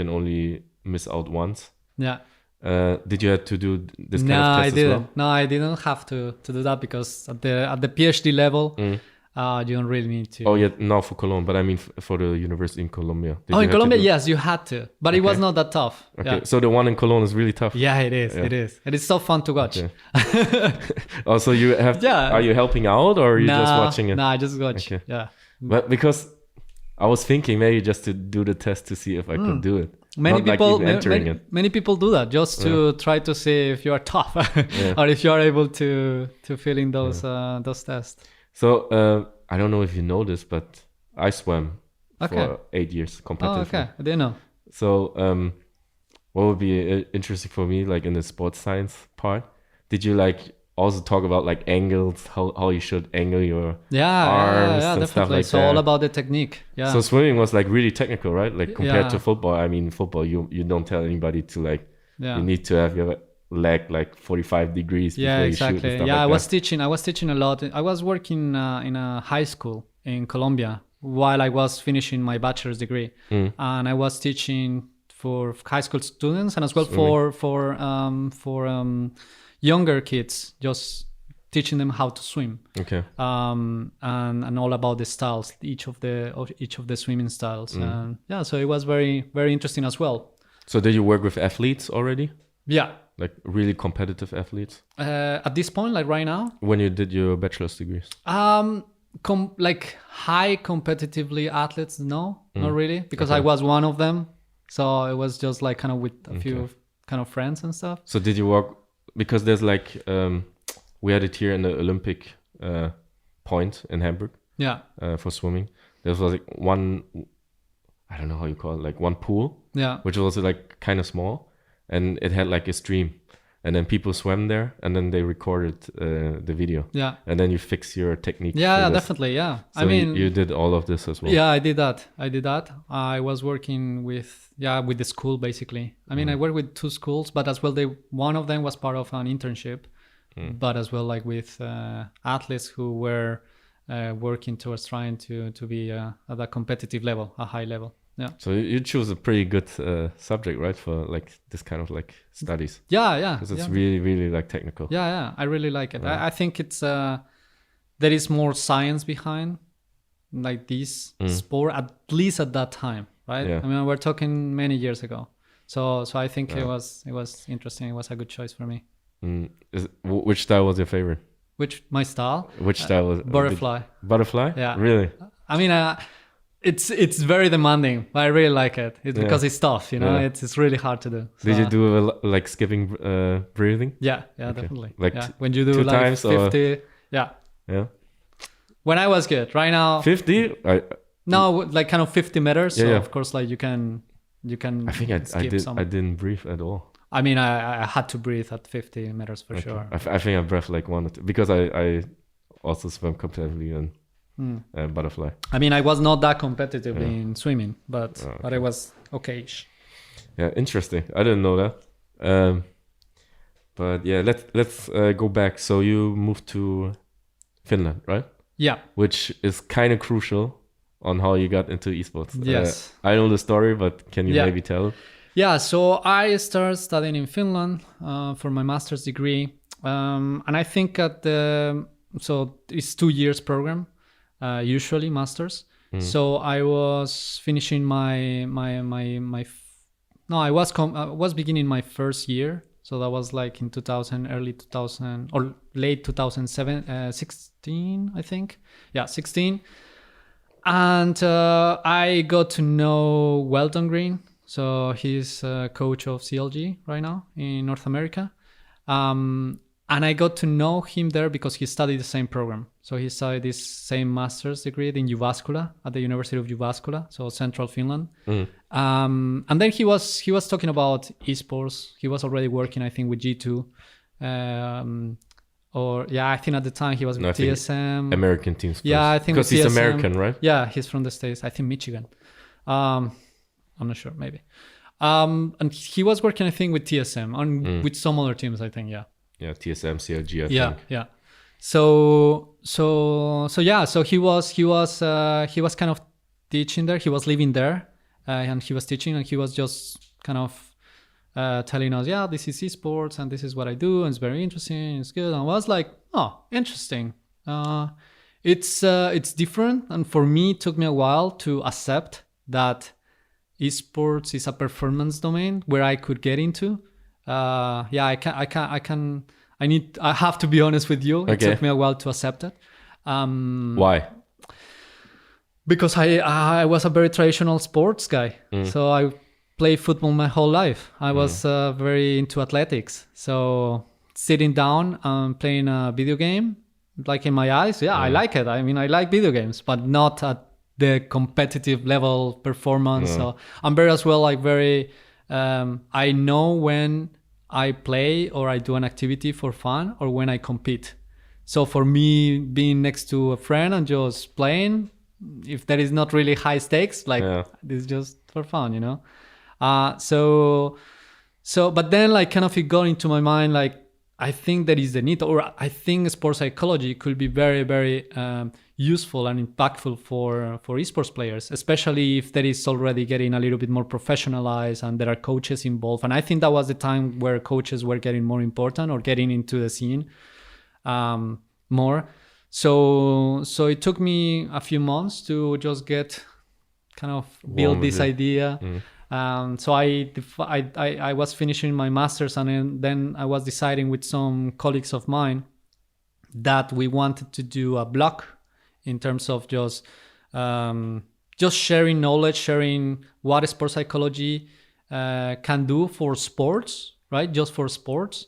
only miss out once. Yeah. Did you have to do this kind of test as well? No, I didn't have to do that because at the PhD level, you don't really need to. Oh yeah, no, for Cologne, but I mean for the university in Colombia. In Colombia, yes, you had to, but it was not that tough. Okay, so the one in Cologne is really tough. Yeah, it is. It is, and it's so fun to watch. Okay. Also, you have. Are you helping out, or are you just watching it? No, I just watch. Okay. Yeah. But because I was thinking maybe just to do the test to see if I could do it. Many people do that just to try to see if you are tough or if you are able to fill in those tests. So I don't know if you know this, but I swam for 8 years competitively. Oh, okay. I didn't know. So what would be interesting for me, like in the sports science part, did you like also talk about like angles, how you should angle your arms and definitely. stuff like so that? All about the technique. Yeah. So swimming was like really technical, right? Like compared to football. I mean, football you don't tell anybody to like you need to have your leg like 45 degrees before you shoot and stuff like I was teaching a lot. I was working in a high school in Colombia while I was finishing my bachelor's degree, and I was teaching for high school students and as well for younger kids, just teaching them how to swim. Okay. And all about the styles, each of the swimming styles. And so it was very, very interesting as well. So did you work with athletes already? Yeah. Like really competitive athletes? At this point, like right now? When you did your bachelor's degrees? Like high competitively athletes, no, not really, because I was one of them. So it was just like kind of with a few kind of friends and stuff. So did you work, because there's like, we had it here in the Olympic point in Hamburg. Yeah. For swimming. There was like one, I don't know how you call it, like one pool. Yeah. Which was like kind of small. And it had like a stream, and then people swam there, and then they recorded the video. Yeah. And then you fix your technique. Yeah, definitely. Yeah. So I mean, you did all of this as well. Yeah, I did that. I was working with the school basically. I mean, I worked with 2 schools, but as well, one of them was part of an internship, but as well like with athletes who were working towards trying to be at a competitive level, a high level. Yeah. So you choose a pretty good subject, right, for like this kind of like studies. Yeah. Because it's really, really like technical. Yeah. I really like it. I think it's there is more science behind like this sport, at least at that time, right? Yeah. I mean, we're talking many years ago. So I think it was interesting. It was a good choice for me. Which style was your favorite? My style? Which style was butterfly? Butterfly? Yeah. Really? I mean, it's very demanding, but I really like it. Because it's tough, you know. Yeah. It's really hard to do. So. Did you do like skipping breathing? Yeah, definitely. Like when you do 2 like times 50, or... yeah. When I was good. Right now 50? No, like kind of 50 meters. So of course, like you can. I think I didn't breathe at all. I mean, I had to breathe at 50 meters for sure. I think I breathed like 1 or 2 because I also swim competitively and. Butterfly. I mean, I was not that competitive in swimming, but I was okay-ish. Yeah, interesting. I didn't know that. But yeah, let's go back. So you moved to Finland, right? Yeah. Which is kind of crucial on how you got into esports. Yes. I know the story, but can you maybe tell? Yeah. So I started studying in Finland for my master's degree, and I think so it's 2 years program. Usually masters. So I was finishing I was beginning my first year. So that was like in 2000, early 2000 or late 2007, 16, I think. Yeah, 16. And I got to know Weldon Green. So he's coach of CLG right now in North America. And I got to know him there because he studied the same program. So he studied this same master's degree in Jyväskylä at the University of Jyväskylä, so central Finland. And then he was talking about esports. He was already working, I think, with G2. I think at the time he was with TSM. American teams. Yeah, I think because he's American, right? Yeah, he's from the States. I think Michigan. I'm not sure, maybe. And he was working, I think, with TSM and with some other teams, I think. Yeah. Yeah, TSM, CLG, I think. Yeah. So he was kind of teaching there. He was living there, and he was teaching, and he was just kind of telling us, yeah, this is esports, and this is what I do, and it's very interesting, it's good. And I was like, oh, interesting. It's different, and for me, it took me a while to accept that esports is a performance domain where I could get into. I have to be honest with you. It took me a while to accept it. Why? Because I was a very traditional sports guy. So I played football my whole life. I was very into athletics. So sitting down and playing a video game, like in my eyes, I like it. I mean, I like video games, but not at the competitive level performance. So I'm very as well, like very, I know when I play or I do an activity for fun or when I compete. So for me, being next to a friend and just playing, if there is not really high stakes, like this is just for fun, you know? But then like kind of it got into my mind, like, I think there is the need, or I think sports psychology could be very, very useful and impactful for esports players, especially if there is already getting a little bit more professionalized and there are coaches involved. And I think that was the time where coaches were getting more important or getting into the scene more. So it took me a few months to just get kind of build this idea. So I was finishing my master's, and then I was deciding with some colleagues of mine that we wanted to do a blog in terms of just sharing knowledge, sharing what sports psychology can do for sports, right? Just for sports.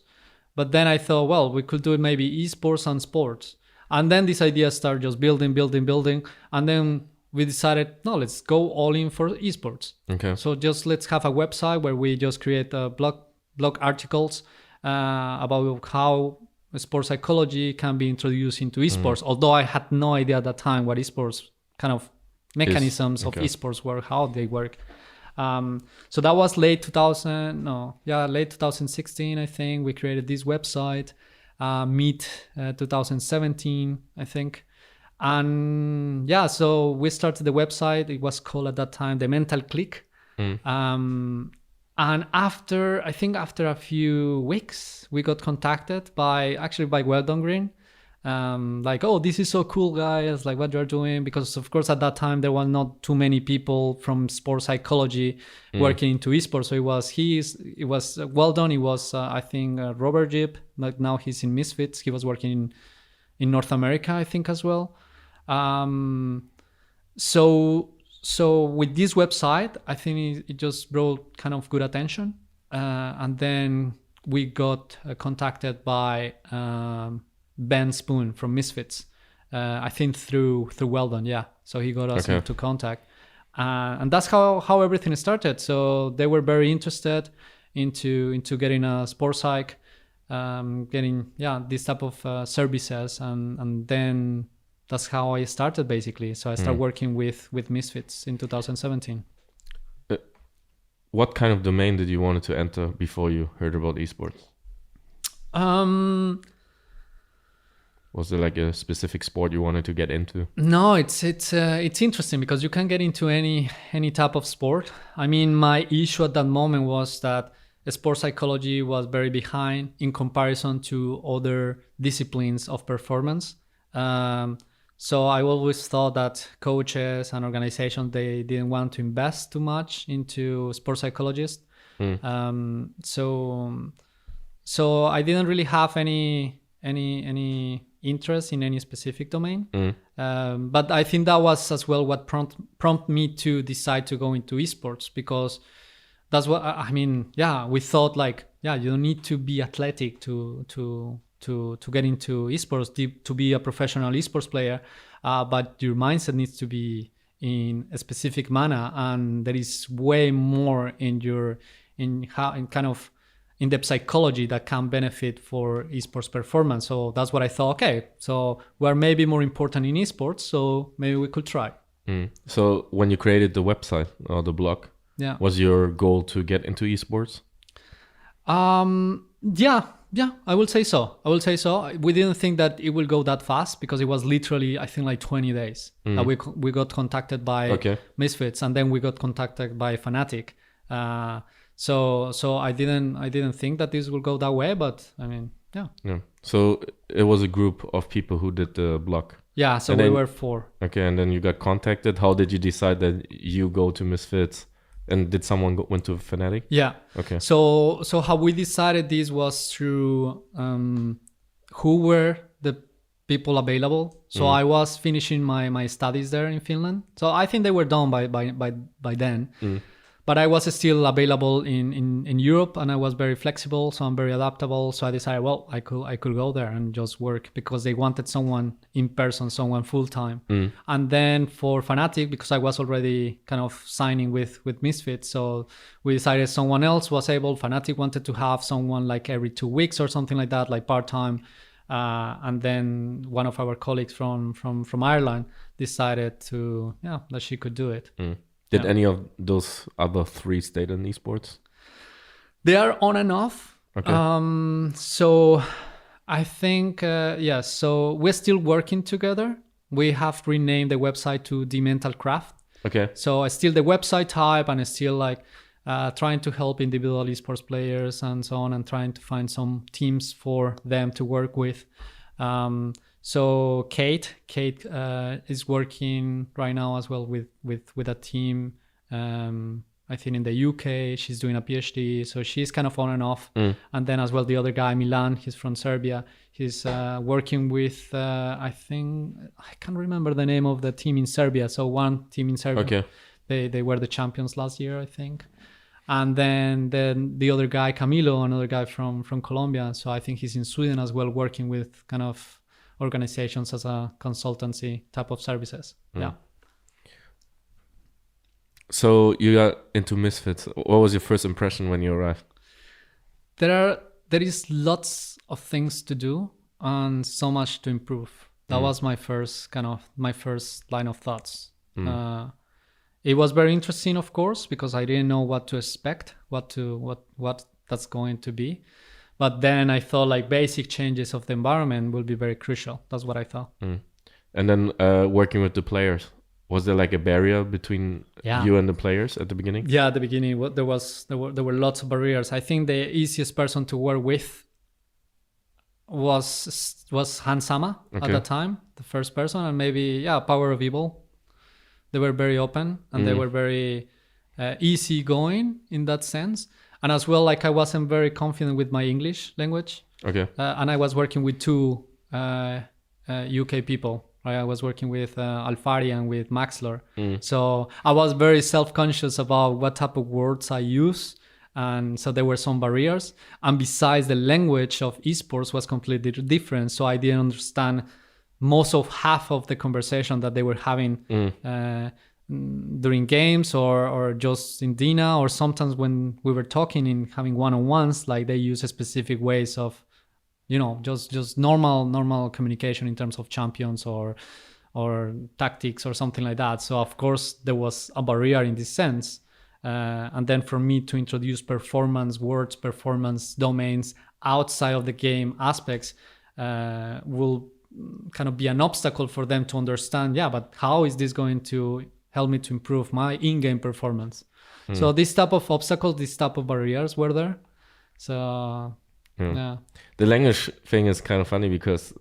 But then I thought, well, we could do it maybe esports and sports. And then this idea started just building. And then we decided, no, let's go all in for esports. Okay. So just let's have a website where we just create blog articles about how sports psychology can be introduced into esports. Although I had no idea at that time what esports kind of mechanisms of esports were, how they work. So that was late 2016, I think. We created this website, mid 2017, I think. And so we started the website. It was called at that time The Mental Click. And after a few weeks, we got contacted by Weldon Green. Like, oh, this is so cool, guys, like what you're doing. Because of course at that time there were not too many people from sports psychology working into esports. So it was Weldon. It was I think Robert Jip. Like now he's in Misfits. He was working in North America, I think, as well. So with this website, I think it just brought kind of good attention. And then we got contacted by Ben Spoon from Misfits, I think through Weldon. Yeah. So he got us into contact. And that's how everything started. So they were very interested into getting a sports psych, getting this type of services. And then that's how I started, basically. So I started working with Misfits in 2017. What kind of domain did you want to enter before you heard about esports? Was there like a specific sport you wanted to get into? No, it's interesting because you can get into any type of sport. I mean, my issue at that moment was that sports psychology was very behind in comparison to other disciplines of performance. So I always thought that coaches and organizations, they didn't want to invest too much into sports psychologists. So I didn't really have any interest in any specific domain. But I think that was as well what prompted me to decide to go into esports, because that's what I mean. Yeah, we thought like, you don't need to be athletic to get into esports, to be a professional esports player, but your mindset needs to be in a specific manner, and there is way more in the psychology that can benefit for esports performance. So that's what I thought. Okay, so we're maybe more important in esports, so maybe we could try. So when you created the website or the blog, was your goal to get into esports? Yeah, I will say so. We didn't think that it will go that fast, because it was literally, I think, like 20 days that we got contacted by Misfits, and then we got contacted by Fnatic. So I didn't think that this will go that way, but I mean, yeah. So it was a group of people who did the blog. Yeah, so we were 4. Okay, and then you got contacted. How did you decide that you go to Misfits? And did someone went to Fnatic? Yeah. Okay. So how we decided this was through who were the people available. So I was finishing my studies there in Finland. So I think they were done by then. But I was still available in Europe, and I was very flexible, so I'm very adaptable. So I decided, well, I could go there and just work, because they wanted someone in person, someone full time. And then for Fnatic, because I was already kind of signing with Misfits, so we decided someone else was able. Fnatic wanted to have someone like every 2 weeks or something like that, like part time. And then one of our colleagues from Ireland decided that she could do it. Did any of those other 3 stay in esports? They are on and off. Okay. So I think, so we're still working together. We have renamed the website to The Mental Craft. Okay. So I still the website type, and I still like trying to help individual esports players and so on, and trying to find some teams for them to work with. So Kate is working right now as well with a team. I think in the UK, she's doing a PhD, so she's kind of on and off. And then as well, the other guy, Milan, he's from Serbia. He's working with, I think, I can't remember the name of the team in Serbia. So one team in Serbia, okay. They were the champions last year, I think. And then the other guy, Camilo, another guy from Colombia. So I think he's in Sweden as well, working with kind of organizations as a consultancy type of services. Yeah. So you got into Misfits. What was your first impression when you arrived? There is lots of things to do and so much to improve. That was my first line of thoughts. It was very interesting, of course, because I didn't know what to expect, what that's going to be. But then I thought like basic changes of the environment will be very crucial. That's what I thought. And then working with the players, was there like a barrier between you and the players at the beginning? Yeah, at the beginning there were lots of barriers. I think the easiest person to work with was Hans Sama at that time, the first person, and maybe Power of Evil. They were very open and they were very easygoing in that sense. And as well, like I wasn't very confident with my English language. Okay. And I was working with 2 UK people. Right? I was working with Alfari and with Maxler. So I was very self-conscious about what type of words I use. And so there were some barriers. And besides, the language of esports was completely different. So I didn't understand most of half of the conversation that they were having during games or just in Dina, or sometimes when we were talking and having one-on-ones, like they use a specific ways of, just normal communication in terms of champions or tactics or something like that. So of course there was a barrier in this sense. And then for me to introduce performance words, performance domains outside of the game aspects will kind of be an obstacle for them to understand, but how is this going to help me to improve my in-game performance? So this type of obstacles, this type of barriers were there. So the language thing is kind of funny because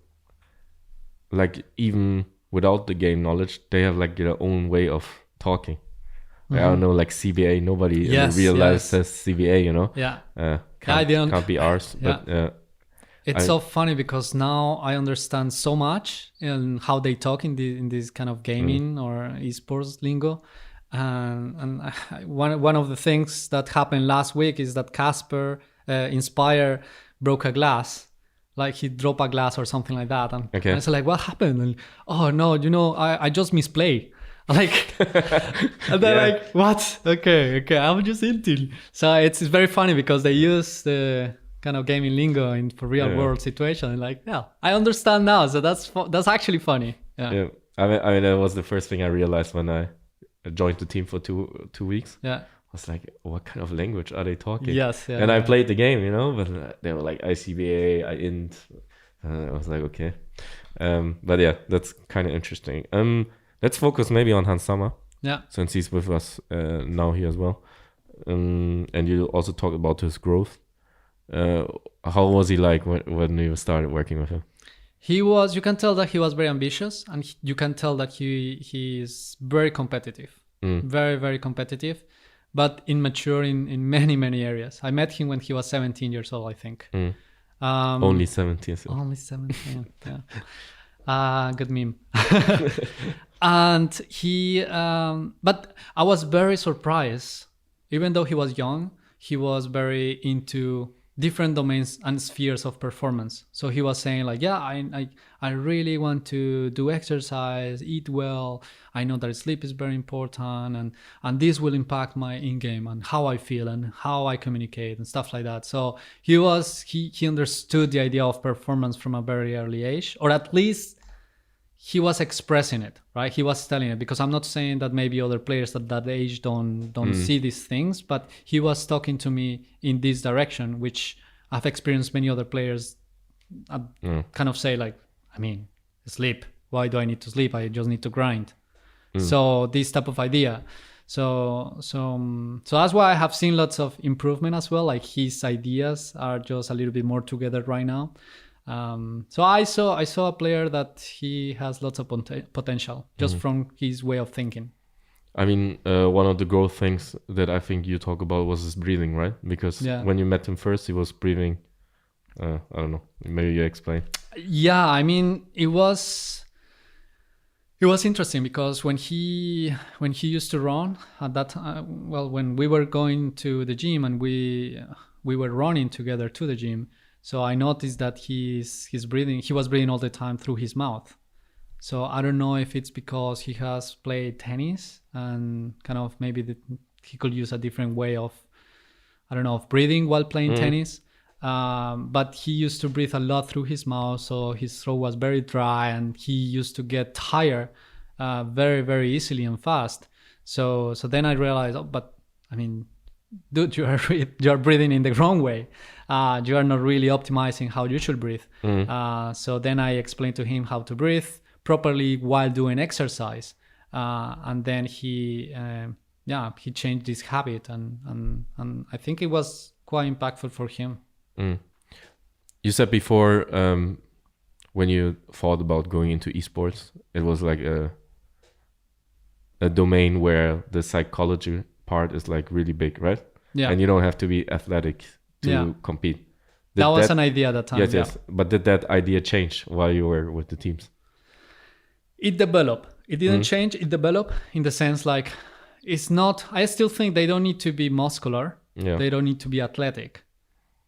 like even without the game knowledge, they have like their own way of talking. I don't know, like CBA, nobody in real life says CBA, can't be ours. But it's so funny because now I understand so much in how they talk in this kind of gaming or esports lingo. And one of the things that happened last week is that Casper Inspire broke a glass like he dropped a glass or something like that, and Okay. I was like, what happened? And, oh no, I just misplay. Like, and they're like, what? Okay, I'm just hinting. So it's very funny because they use the kind of gaming lingo for real world situation. And like, yeah, I understand now. So that's actually funny. Yeah. I mean, that was the first thing I realized when I joined the team for two weeks. Yeah. I was like, what kind of language are they talking? Yes. Yeah, and I played the game, but they were like ICBA, INT. I was like, okay. But yeah, that's kind of interesting. Let's focus maybe on Hans Sommer. Yeah. Since he's with us now here as well. And you also talk about his growth. How was he like when you started working with him? You can tell that he was very ambitious, and you can tell that he is very competitive. Very, very competitive, but immature in many, many areas. I met him when he was 17 years old, I think. Only 17. So. Only 17, yeah. Good meme. And but I was very surprised. Even though he was young, he was very into different domains and spheres of performance. So he was saying like, yeah, I really want to do exercise, eat well. I know that sleep is very important, and this will impact my in-game and how I feel and how I communicate and stuff like that. So he understood the idea of performance from a very early age, or at least he was expressing it, right? He was telling it, because I'm not saying that maybe other players at that age don't see these things, but he was talking to me in this direction, which I've experienced many other players kind of say like, I mean, sleep. Why do I need to sleep? I just need to grind. So this type of idea. So that's why I have seen lots of improvement as well. Like his ideas are just a little bit more together right now. So I saw a player that he has lots of potential just from his way of thinking. I mean, one of the growth things that I think you talk about was his breathing, right? Because when you met him first, he was breathing. I don't know. Maybe you explain. Yeah, I mean, it was interesting because when he used to run at that time, when we were going to the gym and we were running together to the gym. So I noticed that he was breathing all the time through his mouth. So I don't know if it's because he has played tennis and kind of maybe he could use a different way of breathing while playing tennis. But he used to breathe a lot through his mouth. So his throat was very dry and he used to get tired very, very easily and fast. So then I realized, but I mean, dude, you are breathing in the wrong way. You are not really optimizing how you should breathe. So then I explained to him how to breathe properly while doing exercise. And then he changed this habit, and I think it was quite impactful for him. You said before, when you thought about going into esports, it was like a domain where the psychology part is like really big, right? Yeah. And you don't have to be athletic to compete. That was an idea at that time. Yes. But did that idea change while you were with the teams? It developed. It didn't change. It developed in the sense like it's not. I still think they don't need to be muscular. Yeah. They don't need to be athletic,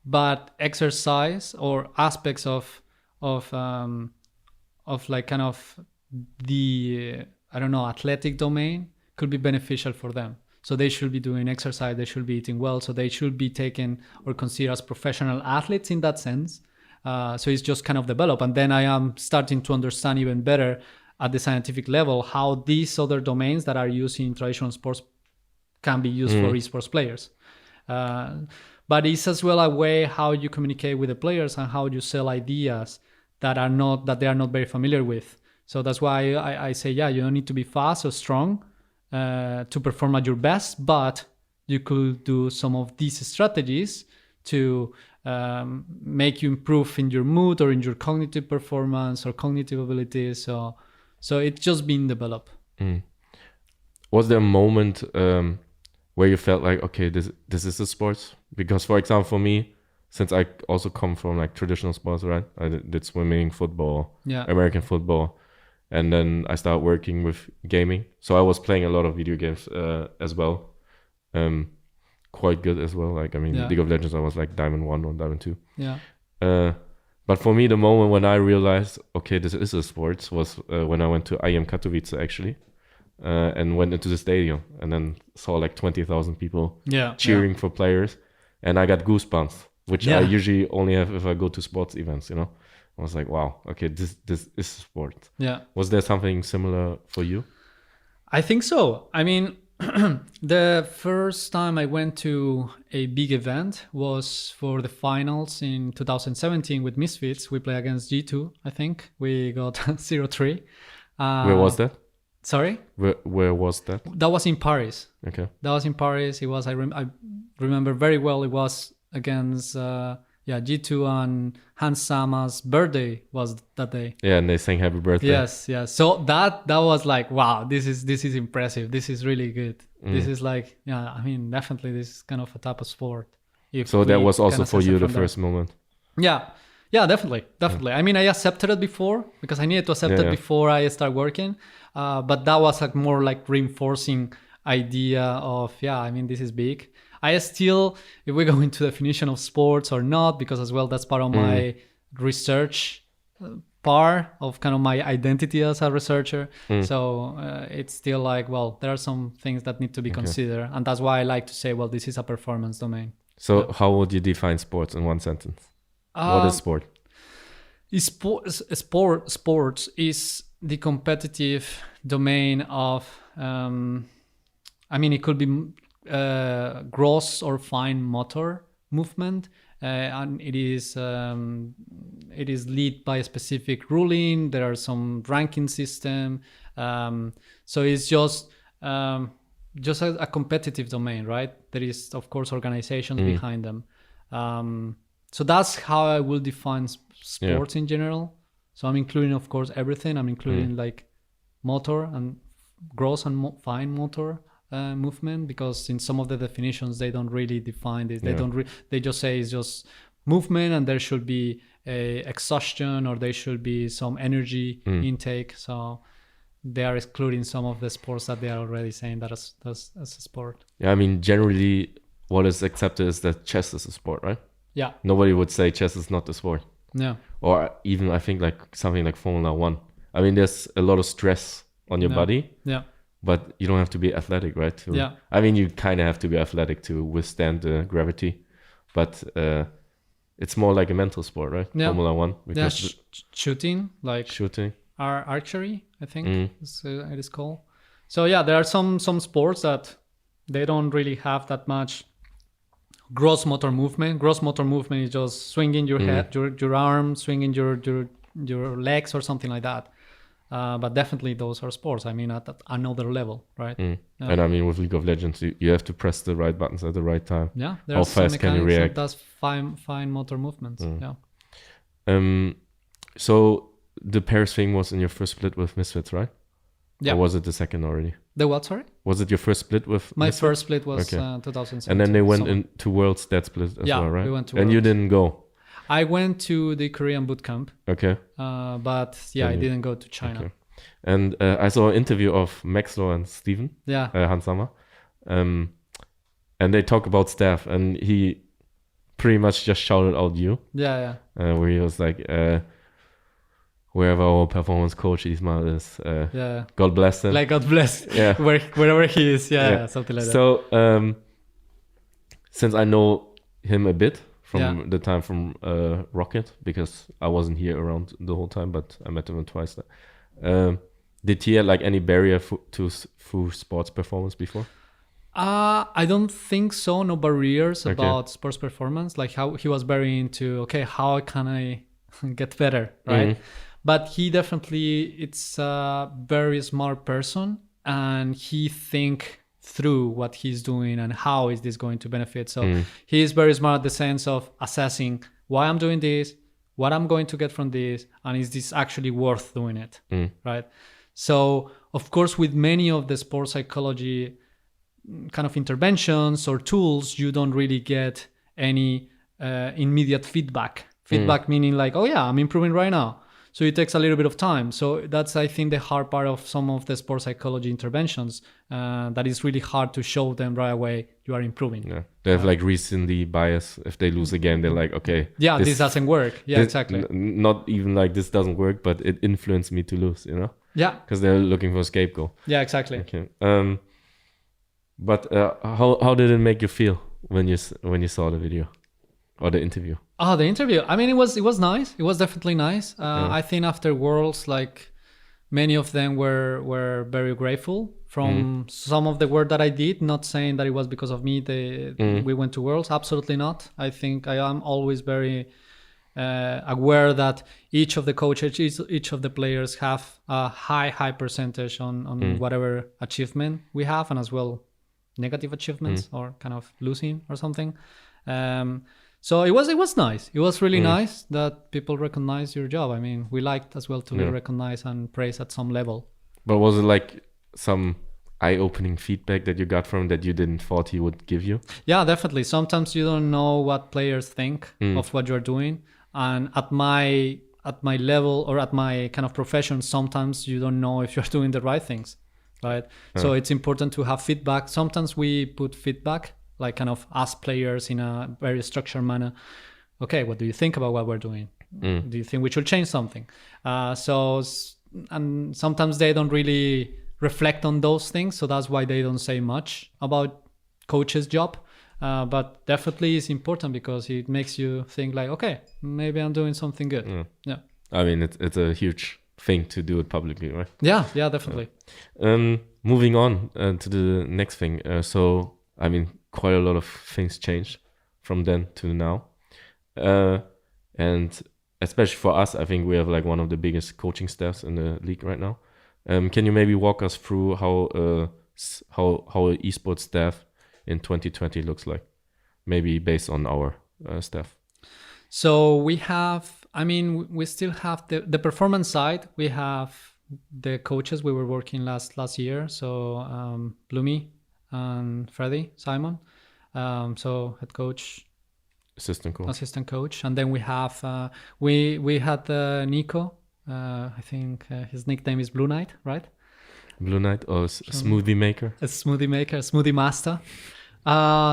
but exercise or aspects of like kind of the athletic domain could be beneficial for them. So they should be doing exercise, they should be eating well, so they should be taken or considered as professional athletes in that sense. So it's just kind of developed. And then I am starting to understand even better at the scientific level how these other domains that are used in traditional sports can be used for esports players. But it's as well a way how you communicate with the players and how you sell ideas that they are not very familiar with. So that's why I say, you don't need to be fast or strong to perform at your best, but you could do some of these strategies to make you improve in your mood or in your cognitive performance or cognitive abilities. So it's just being developed. Was there a moment where you felt like, okay, this is a sport? Because, for example, for me, since I also come from like traditional sports, right? I did swimming, football, American football. And then I started working with gaming. So I was playing a lot of video games as well. Quite good as well. Like, I mean, League of Legends, I was like Diamond 1 or Diamond 2. Yeah. But for me, the moment when I realized, okay, this is a sport, was when I went to IM Katowice actually, and went into the stadium and then saw like 20,000 people cheering for players, and I got goosebumps, which I usually only have if I go to sports events. I was like, wow, okay, this is sport. Yeah. Was there something similar for you? I think so. I mean, the first time I went to a big event was for the finals in 2017 with Misfits. We played against G2, I think. We got 0-3. Where was that? Sorry? Where was that? That was in Paris. Okay. That was in Paris. It was, I remember very well, it was against G2, and Hans Sama's birthday was that day. Yeah, and they sang happy birthday. Yes. So that was like, wow, this is impressive. This is really good. This is like, I mean, definitely this is kind of a type of sport. So that was also for you the first moment. Yeah, definitely. I mean, I accepted it before because I needed to accept it before I start working. But that was like more like reinforcing idea of, I mean, this is big. I still, if we go into definition of sports or not, because as well, that's part of my research part of kind of my identity as a researcher. So it's still like, well, there are some things that need to be considered. And that's why I like to say, well, this is a performance domain. So how would you define sports in one sentence? What is sport? Sports is the competitive domain of, I mean, it could be gross or fine motor movement, and it is led by a specific ruling. There are some ranking system, so it's just a competitive domain, right? There is of course organizations behind them. So that's how I will define sports in general. So I'm including of course everything. I'm including like motor and gross and fine motor movement, because in some of the definitions they don't really define this. They don't. They just say it's just movement, and there should be a exhaustion or there should be some energy intake. So they are excluding some of the sports that they are already saying that as a sport. Yeah, I mean, generally what is accepted is that chess is a sport, right? Yeah. Nobody would say chess is not a sport. Yeah. Or even I think like something like Formula 1. I mean, there's a lot of stress on your body. Yeah. But you don't have to be athletic, right? I mean, you kind of have to be athletic to withstand the gravity, but it's more like a mental sport, right? Yeah. Formula 1. Because shooting, like shooting, archery, I think it is called. So there are some sports that they don't really have that much gross motor movement. Gross motor movement is just swinging your head, your arm, swinging your legs or something like that. But definitely those are sports. I mean, at another level, right? Yeah. And I mean, with League of Legends, you have to press the right buttons at the right time. Yeah. How fast can you react? That's fine motor movements. Yeah. So the Paris thing was in your first split with Misfits, right? Yeah. Or was it the second already? The what, sorry? Was it your first split with My Misfits? first split was 2017. And then they went into Worlds that split as well, right? We went to and Worlds. You didn't go? I went to the Korean boot camp. Okay. But I didn't go to China. Okay. And I saw an interview of Maxlow and Steven. Yeah. Hansama. And they talk about staff, and he pretty much just shouted out you. Yeah. Where he was like, wherever our performance coach Ismael is, God bless him. Like God bless. Yeah. Wherever he is. Yeah, something like that. So since I know him a bit from the time from Rocket, because I wasn't here around the whole time, but I met him twice there. Did he have like any barrier through sports performance before? I don't think so. No barriers about sports performance. Like how he was very into, how can I get better, right? But he definitely, it's a very smart person, and he think through what he's doing and how is this going to benefit. So he is very smart in the sense of assessing why I'm doing this, what I'm going to get from this, and is this actually worth doing it, right? So, of course, with many of the sports psychology kind of interventions or tools, you don't really get any immediate feedback. Feedback meaning like, I'm improving right now. So it takes a little bit of time. So that's, I think, the hard part of some of the sports psychology interventions, that is really hard to show them right away you are improving. Yeah, they have like recency bias. If they lose a game, they're like, okay, yeah, this doesn't work. Yeah, exactly. Not even like this doesn't work, but it influenced me to lose, you know? Yeah. Because they're looking for a scapegoat. Yeah, exactly. Okay. But how did it make you feel when you saw the video or the interview? Oh, the interview. I mean, it was nice. It was definitely nice. I think after Worlds, like many of them were very grateful from some of the work that I did. Not saying that it was because of me we went to Worlds. Absolutely not. I think I am always very aware that each of the coaches, each of the players have a high percentage on whatever achievement we have, and as well negative achievements or kind of losing or something. So it was nice. It was really nice that people recognize your job. I mean, we liked as well to be recognized and praised at some level. But was it like some eye-opening feedback that you got from that you didn't thought he would give you? Yeah, definitely. Sometimes you don't know what players think of what you're doing. And at my level or at my kind of profession, sometimes you don't know if you're doing the right things, right? So it's important to have feedback. Sometimes we put feedback, like kind of ask players in a very structured manner. Okay, what do you think about what we're doing? Do you think we should change something? And sometimes they don't really reflect on those things. So that's why they don't say much about coach's job. But definitely it's important because it makes you think like, okay, maybe I'm doing something good. Yeah. I mean, it's a huge thing to do it publicly, right? Yeah, definitely. Moving on to the next thing. So, I mean, quite a lot of things changed from then to now. And especially for us, I think we have like one of the biggest coaching staffs in the league right now. Can you maybe walk us through how an esports staff in 2020 looks like, maybe based on our staff? So we have, I mean, we still have the performance side. We have the coaches we were working last year. So Bloomy and Freddie, Simon. So head coach, assistant coach. And then we have, we had Nico. I think his nickname is Blue Knight, right? Blue Knight or smoothie maker? A smoothie master.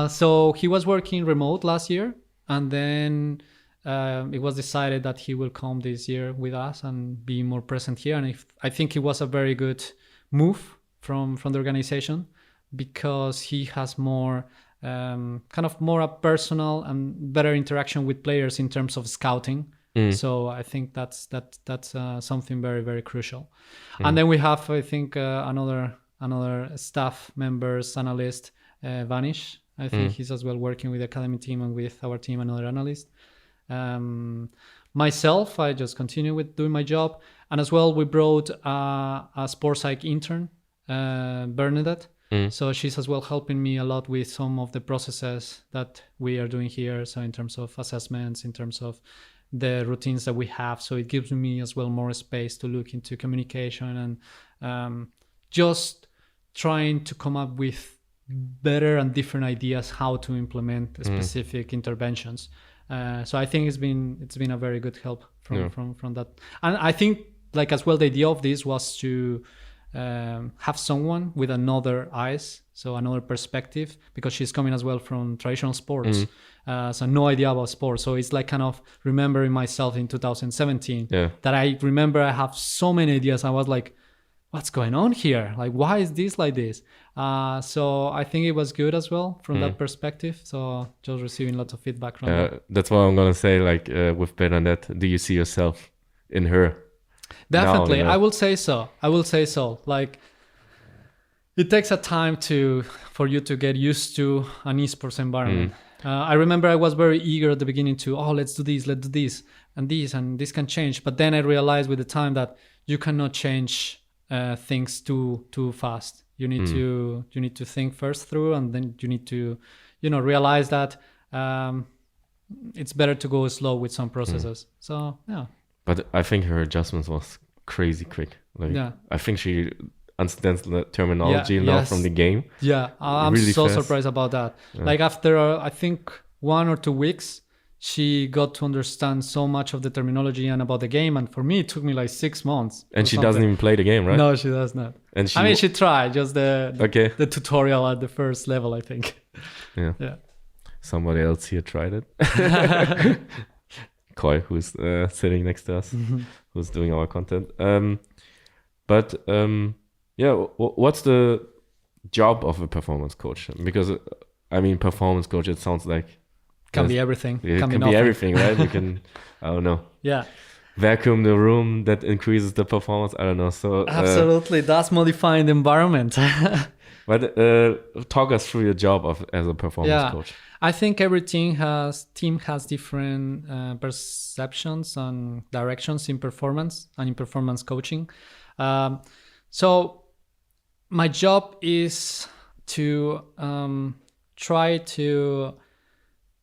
So he was working remote last year, and then it was decided that he will come this year with us and be more present here. And I think it was a very good move from the organization, because he has more kind of more a personal and better interaction with players in terms of scouting. So I think that's something very, very crucial. And then we have, I think, another staff members, analyst, Vanish. I think he's as well working with the academy team and with our team, another analyst. Myself, I just continue with doing my job. And as well, we brought a sports psych intern, Bernadette. So she's as well helping me a lot with some of the processes that we are doing here. So in terms of assessments, in terms of the routines that we have. So it gives me as well more space to look into communication and just trying to come up with better and different ideas how to implement specific interventions. So I think it's been a very good help from that. And I think like as well the idea of this was to have someone with another eyes, so another perspective, because she's coming as well from traditional sports. So no idea about sports. So it's like kind of remembering myself in 2017 that I remember I have so many ideas. I was like, what's going on here? Like, why is this like this? So I think it was good as well from that perspective. So just receiving lots of feedback from that. That's what I'm going to say, like with Bernadette, do you see yourself in her? Definitely. Now, you know? I will say so. Like, it takes a time for you to get used to an esports environment. I remember I was very eager at the beginning to, let's do this, and this can change. But then I realized with the time that you cannot change things too fast. You need to think first through, and then you need to, realize that it's better to go slow with some processes. So yeah. But I think her adjustments was crazy quick. Like, I think she understands the terminology now from the game. Yeah, I'm really so surprised about that. Like after I think 1 or 2 weeks, she got to understand so much of the terminology and about the game. And for me, it took me like 6 months. And she doesn't even play the game, right? No, she does not. And I mean, she tried just the tutorial at the first level, I think. Yeah. Somebody else here tried it. Koi, who's sitting next to us, who's doing our content. What's the job of a performance coach? Because I mean, performance coach, it sounds like can be everything. It can be everything, right? You can, I don't know. Yeah. Vacuum the room that increases the performance. I don't know. So absolutely, that's modifying the environment. But talk us through your job as a performance coach. I think every team has different perceptions and directions in performance and in performance coaching. So my job is to try to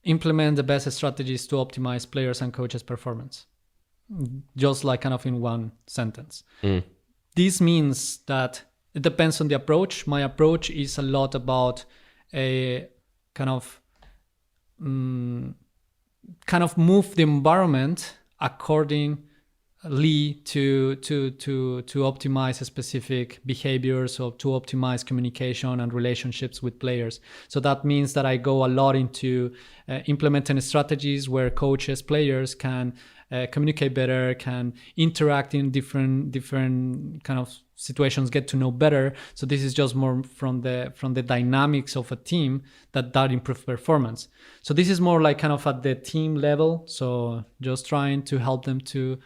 implement the best strategies to optimize players and coaches' performance, just like kind of in one sentence. This means that it depends on the approach. My approach is a lot about a kind of move the environment accordingly to optimize specific behaviors or to optimize communication and relationships with players. So that means that I go a lot into implementing strategies where coaches, players can communicate better, can interact in different kind of situations, get to know better. So this is just more from the dynamics of a team that improves performance. So this is more like kind of at the team level. So just trying to help them to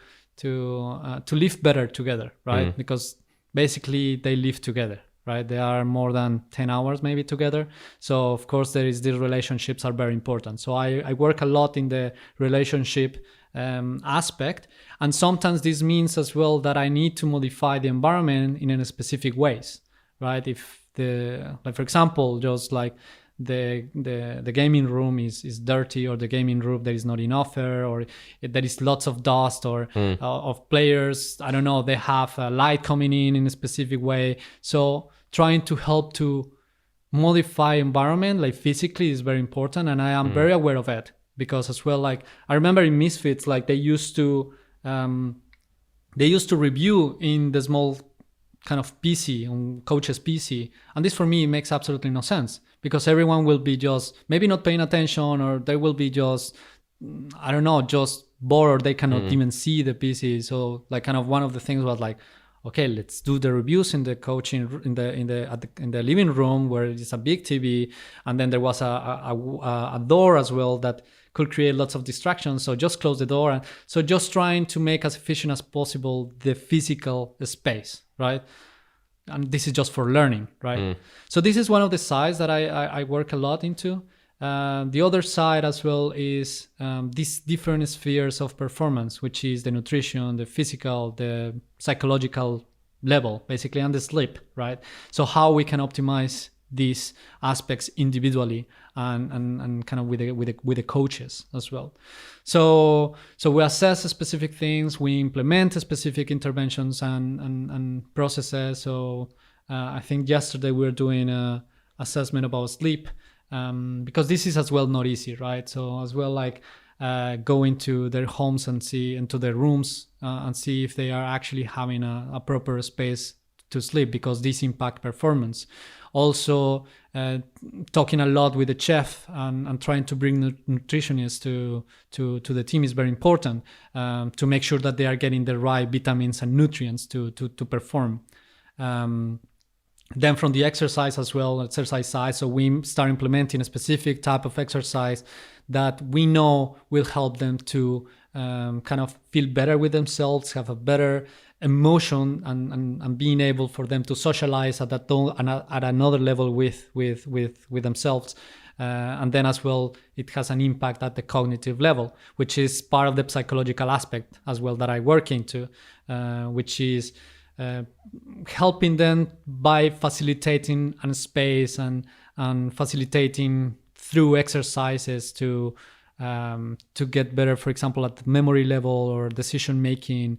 live better together, right? Because basically they live together, right? They are more than 10 hours maybe together. So of course these relationships are very important. So I work a lot in the relationship aspect, and sometimes this means as well that I need to modify the environment in a specific ways, right? If for example, just like the gaming room is dirty, or the gaming room there is not enough air, or there is lots of dust, or of players, I don't know, they have light coming in a specific way. So trying to help to modify environment like physically is very important, and I am very aware of it. Because as well, like I remember in Misfits, like they used to review in the small kind of PC on coach's PC, and this for me makes absolutely no sense, because everyone will be just maybe not paying attention, or they will be just I don't know, just bored, or they cannot even see the PC. So like kind of one of the things was like, okay, let's do the reviews in the coaching in the living room where it's a big TV, and then there was a door as well that could create lots of distractions. So just close the door, and so just trying to make as efficient as possible the physical space, right? And this is just for learning, right? So this is one of the sides that I work a lot into. The other side as well is these different spheres of performance, which is the nutrition, the physical, the psychological level, basically, and the sleep, right? So how we can optimize these aspects individually and kind of with the coaches as well. So we assess specific things, we implement specific interventions and processes. So I think yesterday we were doing a assessment about sleep. Because this is as well not easy, right? So as well, like go into their homes and see into their rooms and see if they are actually having a proper space to sleep, because this impact performance. Also talking a lot with the chef and trying to bring nutritionists to the team is very important to make sure that they are getting the right vitamins and nutrients to perform. Then from the exercise as well, exercise side, so we start implementing a specific type of exercise that we know will help them to kind of feel better with themselves, have a better emotion, and being able for them to socialize at another level with themselves. And then as well, it has an impact at the cognitive level, which is part of the psychological aspect as well that I work into, which is helping them by facilitating a space and facilitating through exercises to get better, for example, at the memory level or decision making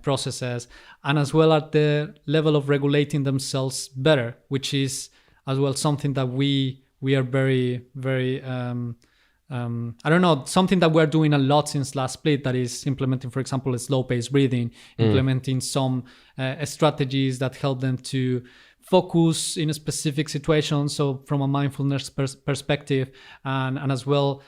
processes, and as well at the level of regulating themselves better, which is as well something that we are very I don't know, something that we're doing a lot since last split, that is implementing, for example, a slow-paced breathing, implementing some strategies that help them to focus in a specific situation. So from a mindfulness perspective, and as well,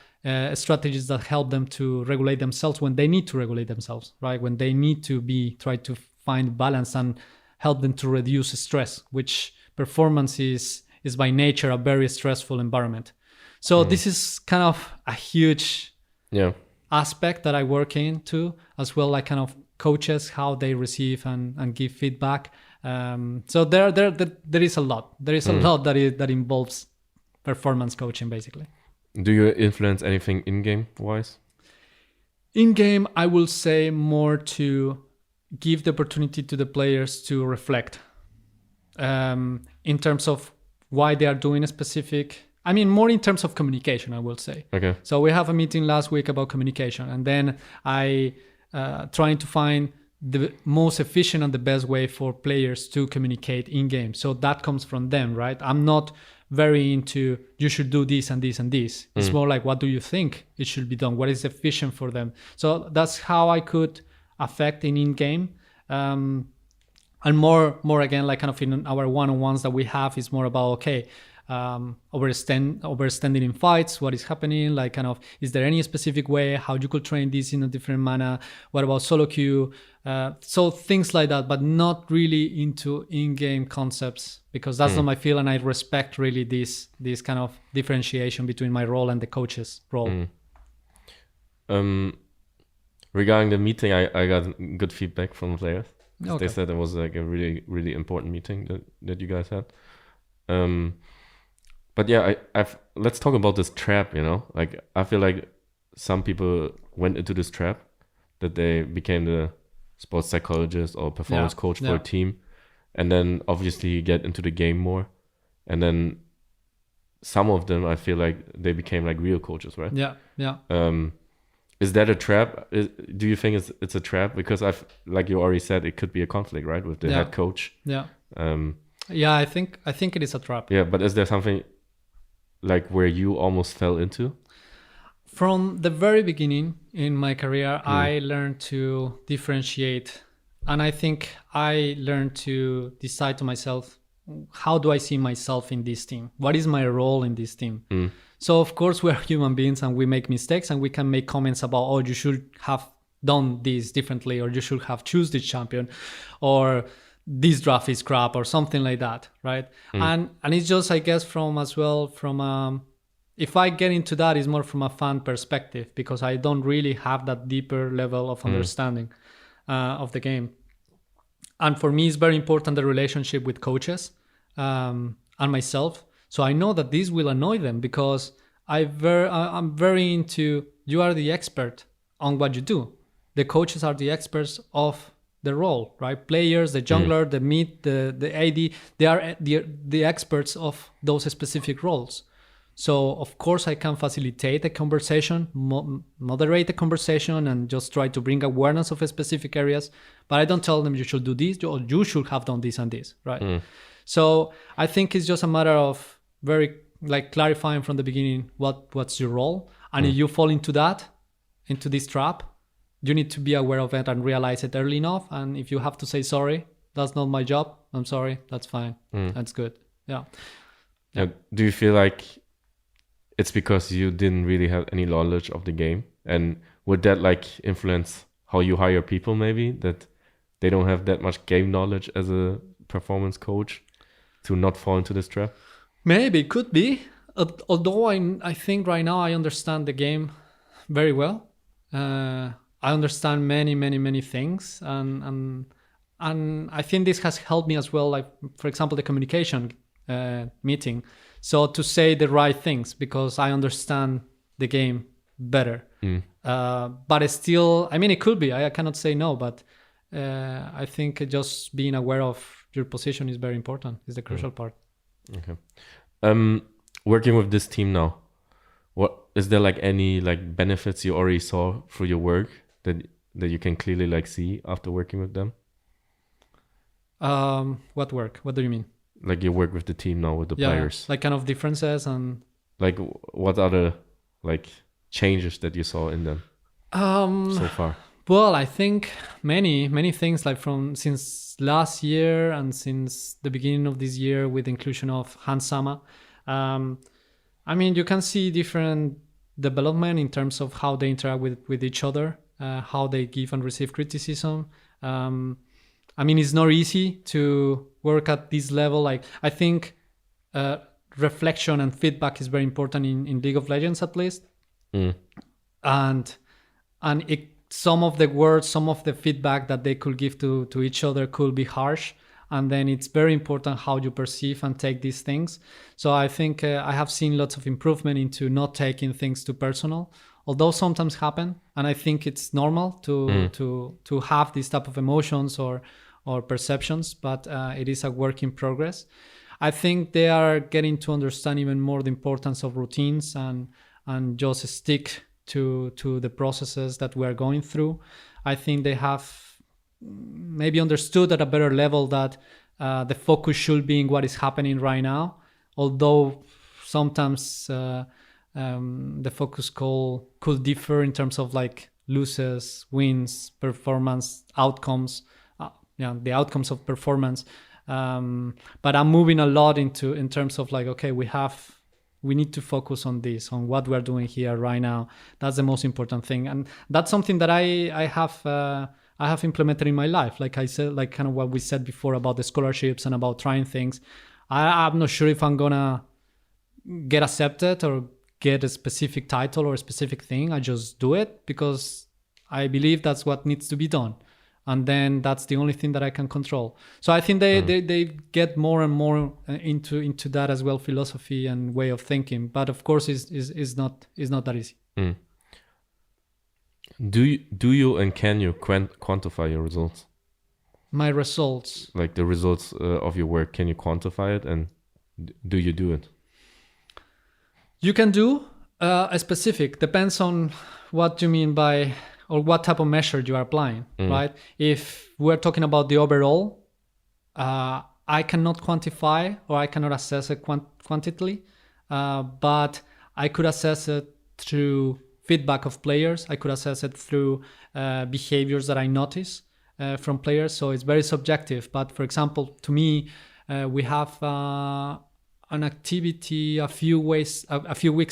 strategies that help them to regulate themselves when they need to regulate themselves, right? When they need to try to find balance and help them to reduce stress, which performance is by nature a very stressful environment. So this is kind of a huge aspect that I work into as well, like kind of coaches, how they receive and give feedback. So there is a lot. There is a lot that involves performance coaching, basically. Do you influence anything in-game wise? In-game, I will say more to give the opportunity to the players to reflect in terms of why they are doing a specific... I mean, more in terms of communication, I will say. Okay. So we have a meeting last week about communication, and then I trying to find the most efficient and the best way for players to communicate in game. So that comes from them, right? I'm not very into you should do this and this and this. It's more like, what do you think it should be done? What is efficient for them? So that's how I could affect in game. And more again, like kind of in our one-on-ones that we have, is more about, okay, overstanding in fights, what is happening, like kind of, is there any specific way how you could train this in a different manner? What about solo queue? So things like that, but not really into in-game concepts, because that's not my field, and I respect really this kind of differentiation between my role and the coach's role. Regarding the meeting, I got good feedback from the players. Okay. They said it was like a really, really important meeting that you guys had. But yeah, let's talk about this trap, Like, I feel like some people went into this trap, that they became the sports psychologist or performance coach for a team, and then obviously get into the game more. And then some of them, I feel like they became like real coaches, right? Yeah. Is that a trap? Do you think it's a trap? Because like you already said, it could be a conflict, right, with the head coach. Yeah. I think it is a trap. Yeah, but is there something like where you almost fell into? From the very beginning in my career, I learned to differentiate, and I think I learned to decide to myself, how do I see myself in this team? What is my role in this team? So of course we're human beings and we make mistakes, and we can make comments about, oh, you should have done this differently, or you should have choose this champion, or this draft is crap, or something like that, right? And it's just, I guess, if I get into that, it's more from a fan perspective, because I don't really have that deeper level of understanding of the game. And for me, it's very important, the relationship with coaches and myself. So I know that this will annoy them, because I'm very into, you are the expert on what you do. The coaches are the experts of the role, right? Players, the jungler, the mid, the AD, they are the experts of those specific roles. So of course I can facilitate a conversation, moderate the conversation, and just try to bring awareness of specific areas. But I don't tell them you should do this, or you should have done this and this, right? So I think it's just a matter of very like clarifying from the beginning what's your role, and if you fall into this trap, you need to be aware of it and realize it early enough. And if you have to say, sorry, that's not my job, I'm sorry, that's fine, that's good. Yeah. Do you feel like it's because you didn't really have any knowledge of the game, and would that like influence how you hire people, maybe, that they don't have that much game knowledge as a performance coach, to not fall into this trap? Maybe, it could be. Although I think right now I understand the game very well. I understand many things, and I think this has helped me as well. Like, for example, the communication meeting. So to say the right things, because I understand the game better. But still, I mean, it could be. I cannot say no, but I think just being aware of your position is very important. Is the crucial part. Okay. Working with this team now, what is there like any like benefits you already saw through your work that you can clearly like see after working with them? What work? What do you mean? Like you work with the team now with the players. Like kind of differences and like what other like changes that you saw in them so far? Well, I think many things, like since last year and since the beginning of this year with the inclusion of Hansama. I mean, you can see different development in terms of how they interact with each other, how they give and receive criticism. I mean, it's not easy to work at this level. Like, I think reflection and feedback is very important in League of Legends, at least. And some of the words, some of the feedback that they could give to each other could be harsh. And then it's very important how you perceive and take these things. So I think I have seen lots of improvement into not taking things too personal, although sometimes happen. And I think it's normal to have these type of emotions or perceptions, but it is a work in progress. I think they are getting to understand even more the importance of routines and just stick to the processes that we are going through. I think they have maybe understood at a better level that the focus should be in what is happening right now, although sometimes the focus could differ in terms of like losses, wins, performance, outcomes, the outcomes of performance. But I'm moving a lot in terms of like, okay, we need to focus on this, on what we're doing here right now. That's the most important thing. And that's something that I have implemented in my life. Like I said, like kind of what we said before about the scholarships and about trying things. I'm not sure if I'm gonna get accepted or get a specific title or a specific thing. I just do it because I believe that's what needs to be done. And then that's the only thing that I can control. So I think they get more and more into that as well, philosophy and way of thinking. But of course, is not that easy. Do you and can you quantify your results? My results, like the results of your work, can you quantify it, and do you do it? You can do a specific. Depends on what you mean by, or what type of measure you are applying, right? If we're talking about the overall, I cannot quantify or I cannot assess it quantitatively, but I could assess it through feedback of players. I could assess it through behaviors that I notice from players. So it's very subjective. But for example, to me, we have an activity a few weeks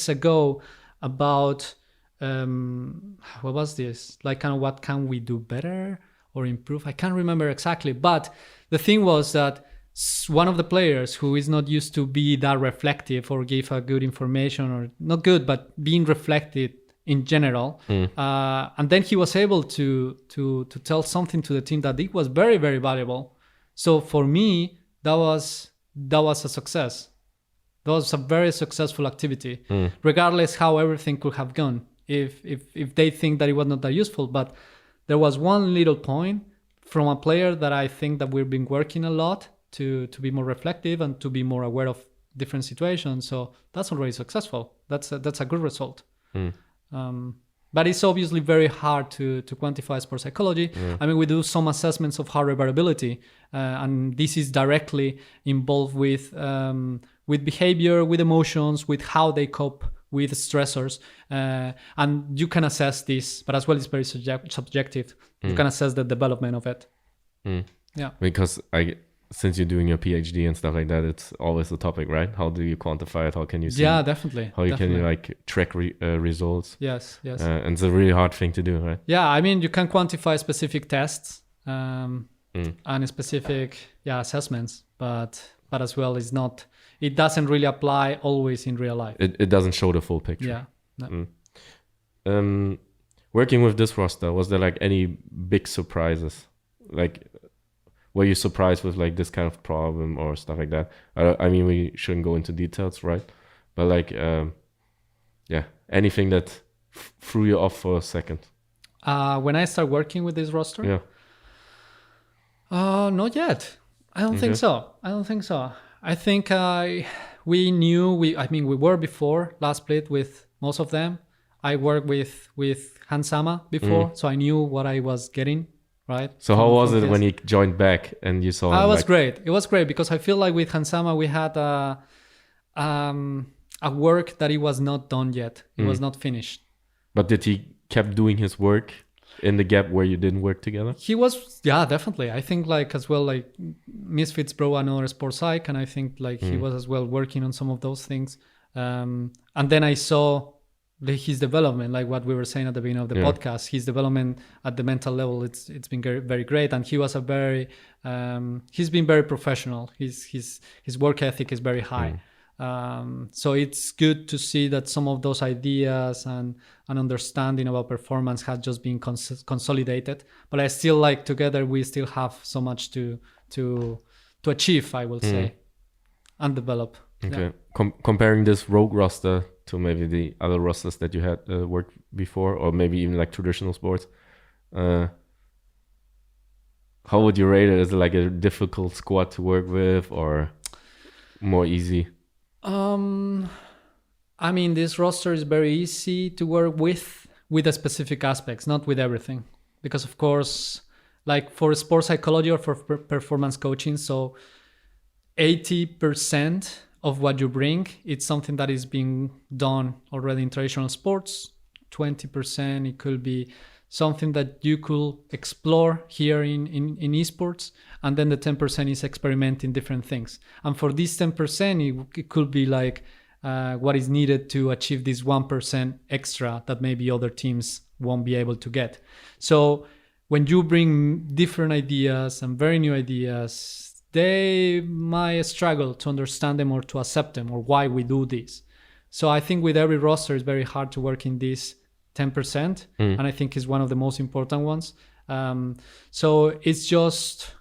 ago about what was this? Like kind of what can we do better or improve? I can't remember exactly. But the thing was that one of the players who is not used to be that reflective or give a good information, or not good, but being reflected in general. And then he was able to tell something to the team that it was very, very valuable. So for me, that was a success. That was a very successful activity, regardless how everything could have gone. If they think that it was not that useful, but there was one little point from a player that I think that we've been working a lot to be more reflective and to be more aware of different situations. So that's already successful. That's a good result. But it's obviously very hard to quantify sports psychology. I mean, we do some assessments of hardware variability, and this is directly involved with behavior, with emotions, with how they cope with stressors, and you can assess this, but as well it's very subjective. You can assess the development of it. Yeah, because since you're doing your PhD and stuff like that, it's always a topic, right? How do you quantify it? How can you see? Yeah, definitely. How can you like track results? Yes. And it's a really hard thing to do, right? Yeah, I mean, you can quantify specific tests and specific assessments, but as well, it doesn't really apply always in real life. It doesn't show the full picture. Yeah. No. Working with this roster, was there like any big surprises? Like, were you surprised with like this kind of problem or stuff like that? I mean, we shouldn't go into details, right? But like, anything that threw you off for a second? When I start working with this roster? Yeah. Not yet. I don't think so. I think we were before last split with most of them. I worked with Hansama before, so I knew what I was getting, right? So how was it when you joined back and you saw him? It was great. It was great because I feel like with Hansama we had a work that it was not done yet. It was not finished. But did he kept doing his work in the gap where you didn't work together? He was, yeah, definitely. I think like as well, like Misfits brought another sports psych, and I think like he was as well working on some of those things. And then I saw his development, like what we were saying at the beginning of the podcast. His development at the mental level, it's been very great, and he was a very he's been very professional. His work ethic is very high. So it's good to see that some of those ideas and an understanding about performance has just been consolidated. But I still like together we still have so much to achieve, I will say, and develop. Okay. Yeah. Comparing this rogue roster to maybe the other rosters that you had worked before, or maybe even like traditional sports, how would you rate it? Is it like a difficult squad to work with or more easy? I mean, this roster is very easy to work with the specific aspects, not with everything. Because of course, like for sports psychology or for performance coaching, so 80% of what you bring, it's something that is being done already in traditional sports. 20%, it could be something that you could explore here in esports, and then the 10% is experimenting different things. And for this 10%, it could be like what is needed to achieve this 1% extra that maybe other teams won't be able to get. So when you bring different ideas and very new ideas, they might struggle to understand them or to accept them or why we do this. So I think with every roster, it's very hard to work in this 10%, and I think is one of the most important ones. So it's just,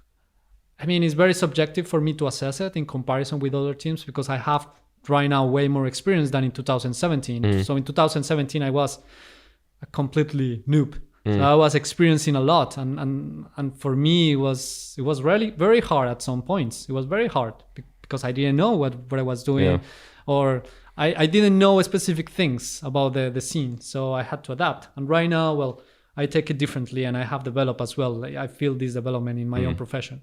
I mean, it's very subjective for me to assess it in comparison with other teams because I have right now way more experience than in 2017. So in 2017, I was a completely noob. So I was experiencing a lot, and for me it was really very hard at some points. It was very hard because I didn't know what I was doing, or I didn't know specific things about the scene, so I had to adapt. And right now, well, I take it differently, and I have developed as well. I feel this development in my own profession.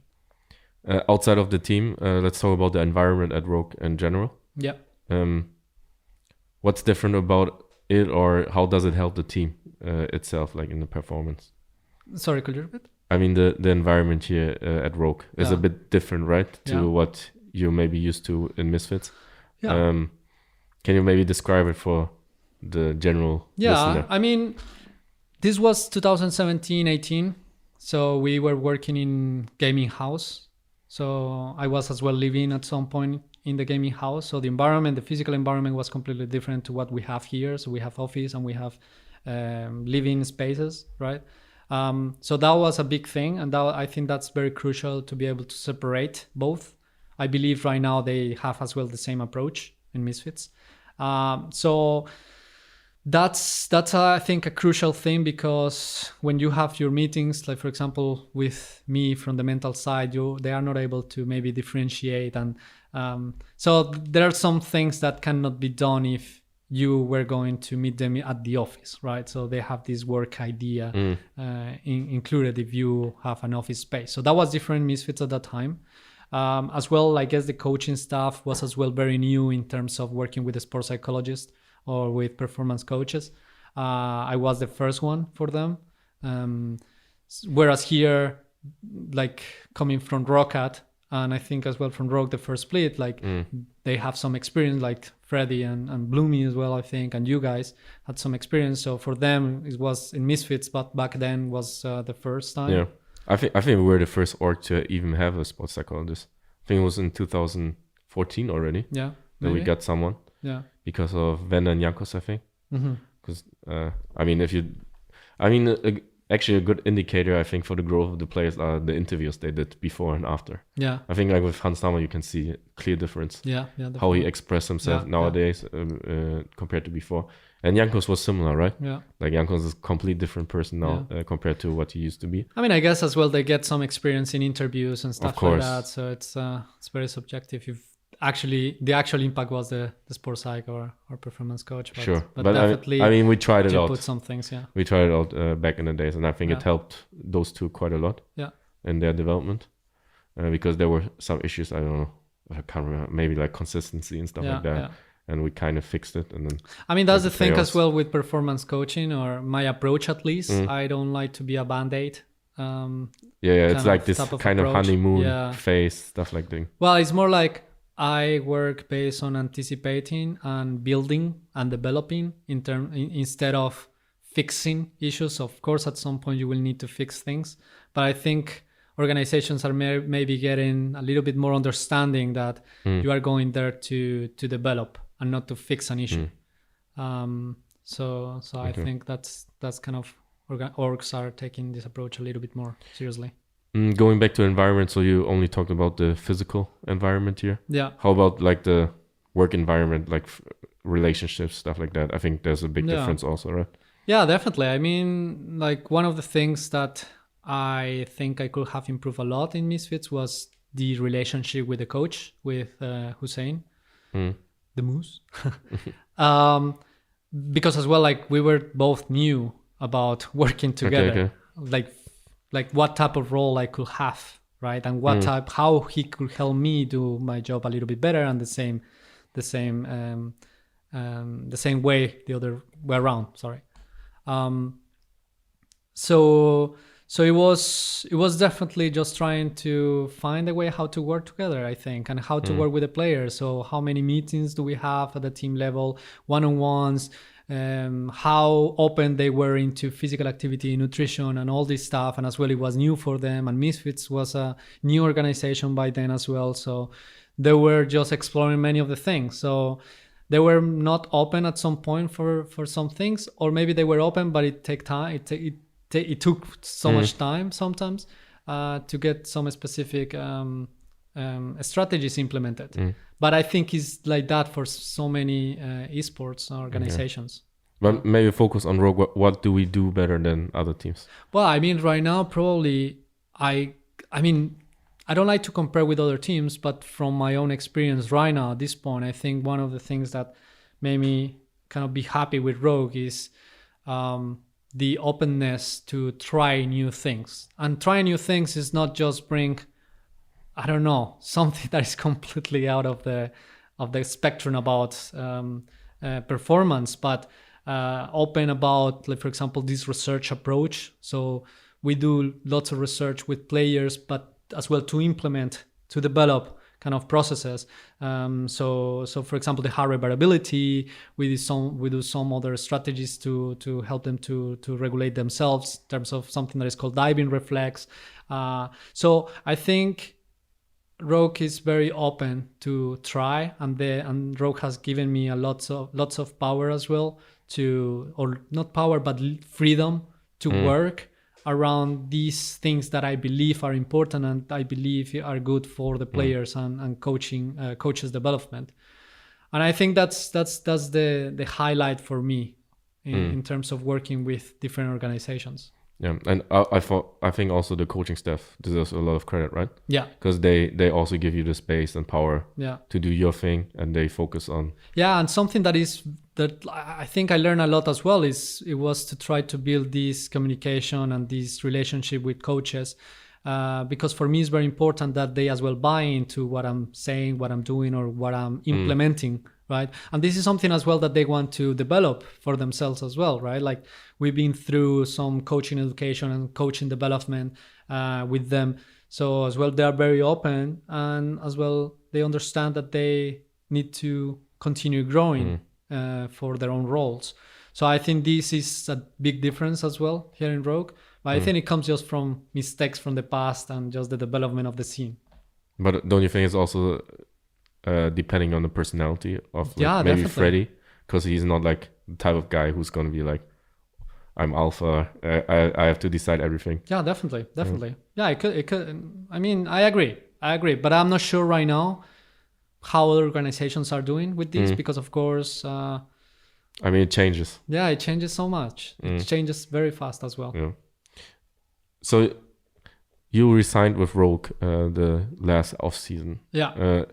Outside of the team, let's talk about the environment at Rogue in general. Yeah. What's different about it, or how does it help the team itself, like in the performance? Sorry, could you repeat? I mean, the environment here at Rogue is a bit different, right, to what you maybe used to in Misfits. Yeah. Can you maybe describe it for the general listener? I mean, this was 2017-18, so we were working in gaming house. So I was as well living at some point in the gaming house. So the environment, the physical environment was completely different to what we have here. So we have office and we have living spaces, right? So that was a big thing. And I think that's very crucial to be able to separate both. I believe right now they have as well the same approach in Misfits. So that's I think a crucial thing, because when you have your meetings, like for example with me from the mental side, they are not able to maybe differentiate, and so there are some things that cannot be done if you were going to meet them at the office, right? So they have this work idea included if you have an office space. So that was different Misfits at that time. As well, I guess the coaching staff was as well very new in terms of working with a sports psychologist or with performance coaches. I was the first one for them. Whereas here, like coming from Rocket, and I think as well from Rogue, the first split, like they have some experience, like Freddie and Bloomy as well, I think, and you guys had some experience. So for them, it was in Misfits, but back then was the first time. Yeah, I think we were the first org to even have a sports psychologist. I think it was in 2014 already. Yeah, that we got someone. Yeah, because of Venda and Jankos, I think. Because actually a good indicator, I think, for the growth of the players are the interviews they did before and after. Yeah, I think like with Hans Dahmer, you can see a clear difference. Yeah, how he expressed himself nowadays compared to before. And Jankos was similar, right? Yeah, like Jankos is a complete different person now compared to what he used to be. I mean, I guess as well they get some experience in interviews and stuff like that, so it's very subjective. The actual impact was the sports psych or performance coach. But definitely, I mean, we tried it out. Put some things, we tried it out back in the days, and I think it helped those two quite a lot. In their development, because there were some issues. I don't know, I can't remember. Maybe like consistency and stuff like that. and we kind of fixed it. And then I mean, that's the thing playoffs. as well with performance coaching, or my approach at least. I don't like to be a band-aid. It's like this kind of honeymoon phase, stuff like that. Well, it's more like I work based on anticipating and building and developing instead of fixing issues. Of course, at some point you will need to fix things, but I think organizations are maybe getting a little bit more understanding that you are going there to develop and not to fix an issue. So I think that's kind of orgs are taking this approach a little bit more seriously. Going back to environment, so you only talked about the physical environment here. Yeah. How about like the work environment, like relationships, stuff like that? I think there's a big difference also, right? Yeah, definitely. I mean, like one of the things that I think I could have improved a lot in Misfits was the relationship with the coach, with Hussein, the Moose. Because as well, like we were both new about working together. Okay. Like what type of role I could have, right? And what type, how he could help me do my job a little bit better, and the same way the other way around. Sorry. So it was definitely just trying to find a way how to work together, I think, and how to work with the players. So how many meetings do we have at the team level, one-on-ones? How open they were into physical activity, nutrition, and all this stuff. And as well, it was new for them. And Misfits was a new organization by then as well. So they were just exploring many of the things. So they were not open at some point for some things, or maybe they were open, but it took time. It took so much time sometimes to get some specific strategies implemented. But I think it's like that for so many esports organizations. But maybe focus on Rogue. What do we do better than other teams? Well, I mean, right now, probably, I mean, I don't like to compare with other teams, but from my own experience right now, at this point, I think one of the things that made me kind of be happy with Rogue is the openness to try new things. And trying new things is not just bring, I don't know, something that is completely out of the spectrum about performance, but open about, like, for example, this research approach. So we do lots of research with players, but as well to implement, to develop kind of processes. So for example, the heart rate variability, we do some other strategies to help them to regulate themselves in terms of something that is called diving reflex. So I think Rogue is very open to try, and Rogue has given me lots of power as well or not power, but freedom to work around these things that I believe are important and I believe are good for the players and coaches development. And I think that's the highlight for me in terms of working with different organizations. Yeah, and I think also the coaching staff deserves a lot of credit, right? Yeah, because they also give you the space and power to do your thing, and they focus on. Yeah, and something that I think I learned a lot as well was to try to build this communication and this relationship with coaches, because for me it's very important that they as well buy into what I'm saying, what I'm doing, or what I'm implementing. Right. And this is something as well that they want to develop for themselves as well, right? Like we've been through some coaching education and coaching development with them. So as well, they are very open, and as well, they understand that they need to continue growing for their own roles. So I think this is a big difference as well here in Rogue. But I think it comes just from mistakes from the past and just the development of the scene. But don't you think it's also depending on the personality of maybe definitely. Freddy, because he's not like the type of guy who's going to be like, I'm alpha, I have to decide everything. Yeah, definitely. Yeah, it could. I mean, I agree, but I'm not sure right now how other organizations are doing with this, because of course, I mean, it changes. Yeah, it changes so much. It changes very fast as well. Yeah. So you resigned with Rogue the last off season. Yeah.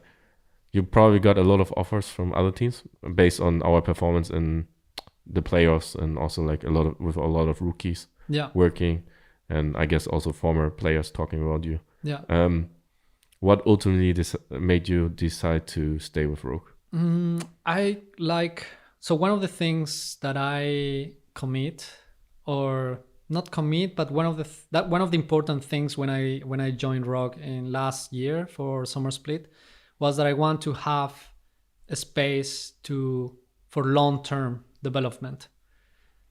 You probably got a lot of offers from other teams based on our performance in the playoffs, and also like a lot of rookies working, and I guess also former players talking about you. Yeah. What ultimately made you decide to stay with Rogue? I like, so one of the things that I commit, or not commit, but one of the important things when I joined Rock in last year for summer split was that I want to have a space for long-term development.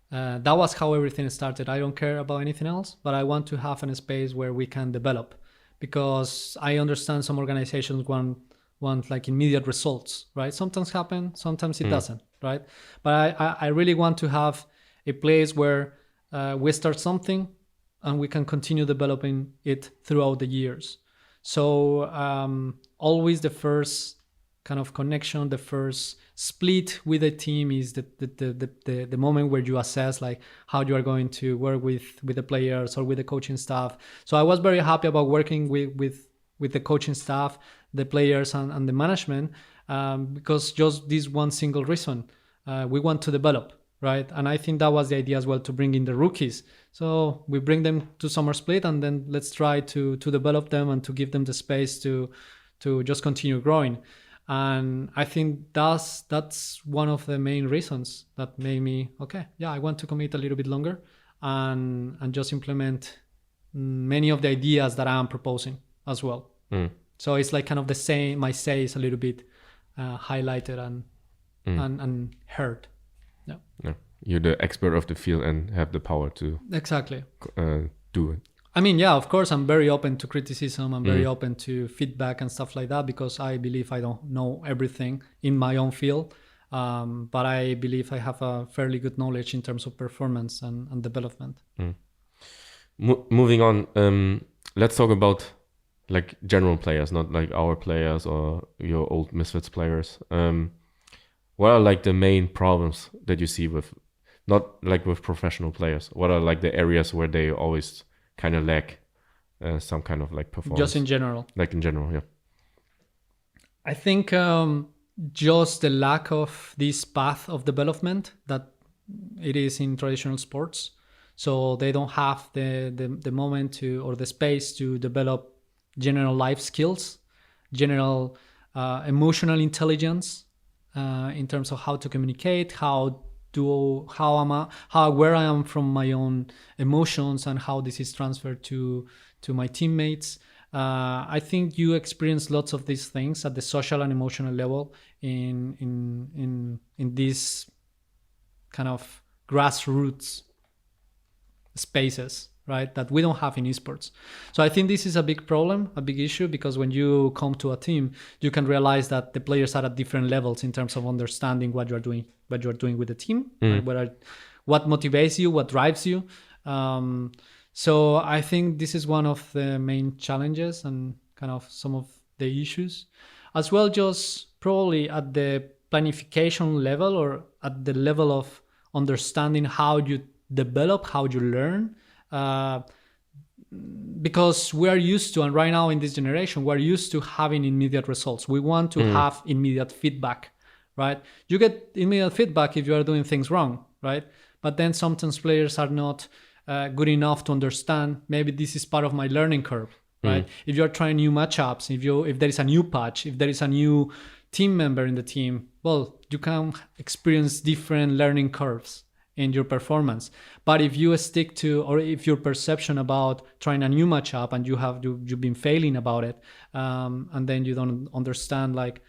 That was how everything started. I don't care about anything else, but I want to have a space where we can develop, because I understand some organizations want like immediate results, right? Sometimes happen, sometimes it doesn't, right? But I really want to have a place where we start something and we can continue developing it throughout the years. So always the first kind of connection, the first split with a team is the moment where you assess like how you are going to work with the players or with the coaching staff. So I was very happy about working with the coaching staff, the players, and the management, because just this one single reason, we want to develop, right? And I think that was the idea as well, to bring in the rookies. So we bring them to summer split, and then let's try to develop them and to give them the space to just continue growing. And I think that's one of the main reasons that made me, okay, yeah, I want to commit a little bit longer and just implement many of the ideas that I'm proposing as well. So it's like kind of the same, my say is a little bit highlighted and heard. Yeah, you're the expert of the field and have the power to exactly do it. I mean, yeah, of course, I'm very open to criticism. I'm very open to feedback and stuff like that, because I believe I don't know everything in my own field. But I believe I have a fairly good knowledge in terms of performance and development. Moving on, let's talk about like general players, not like our players or your old Misfits players. What are like the main problems that you see with, not like with professional players? What are like the areas where they always kind of lack some kind of like performance? Just in general. Like in general, yeah. I think just the lack of this path of development that it is in traditional sports. So they don't have the moment to, or the space to develop general life skills, general emotional intelligence, in terms of how to communicate, how where I am from my own emotions, and how this is transferred to my teammates. I think you experience lots of these things at the social and emotional level in these kind of grassroots spaces, right, that we don't have in esports. So I think this is a big problem, a big issue, because when you come to a team, you can realize that the players are at different levels in terms of understanding what you're doing with the team, right? What motivates you, what drives you. So I think this is one of the main challenges and kind of some of the issues as well, just probably at the planification level, or at the level of understanding how you develop, how you learn. Because we are used to, and right now in this generation, we're used to having immediate results. We want to have immediate feedback, right? You get immediate feedback if you are doing things wrong, right? But then sometimes players are not good enough to understand, maybe this is part of my learning curve, right? If you're trying new matchups, if there is a new patch, if there is a new team member in the team, well, you can experience different learning curves in your performance. But if you stick to, or if your perception about trying a new matchup and you've been failing about it, and then you don't understand, like,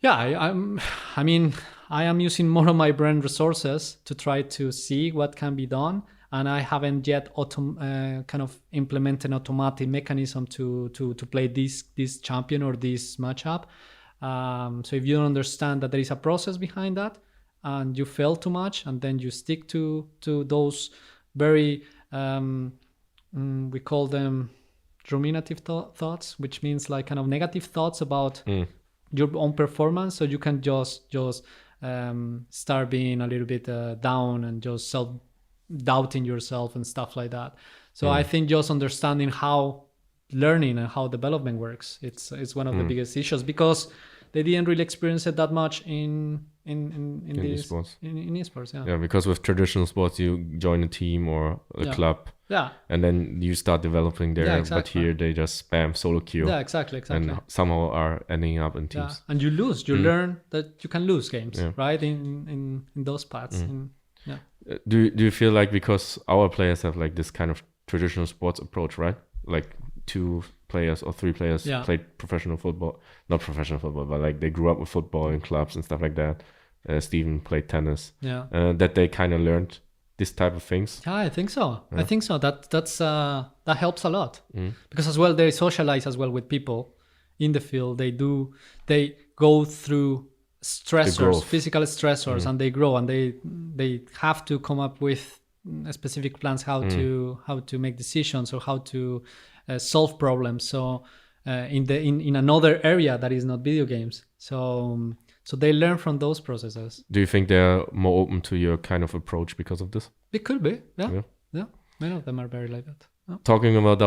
yeah, I am using more of my brain resources to try to see what can be done, and I haven't yet kind of implemented an automatic mechanism to play this champion or this matchup. So if you don't understand that there is a process behind that, and you fail too much, and then you stick to those very we call them ruminative thoughts, which means like kind of negative thoughts about your own performance, so you can just start being a little bit down and just self-doubting yourself and stuff like that. So I think just understanding how learning and how development works, it's one of the biggest issues, because they didn't really experience it that much in esports. In esports, yeah. Yeah, because with traditional sports, you join a team or a club. Yeah. And then you start developing there. Yeah, exactly. But here they just spam solo queue. Yeah, exactly. And somehow are ending up in teams. Yeah. And you lose. You learn that you can lose games, Yeah. right? In those paths. Yeah. Do you feel like, because our players have like this kind of traditional sports approach, right? Like 2 players or 3 players played professional football, not professional football, but like they grew up with football in clubs and stuff like that. Steven played tennis. Yeah. That they kind of learned this type of things. Yeah, I think so. Yeah. I think so. That helps a lot because as well they socialize as well with people in the field. They go through stressors, physical stressors, and they grow, and they have to come up with specific plans how to make decisions or how to solve problems. So in another area that is not video games. So they learn from those processes. Do you think they're more open to your kind of approach because of this? It could be. Yeah. Many of them are very like that. Yeah. Talking about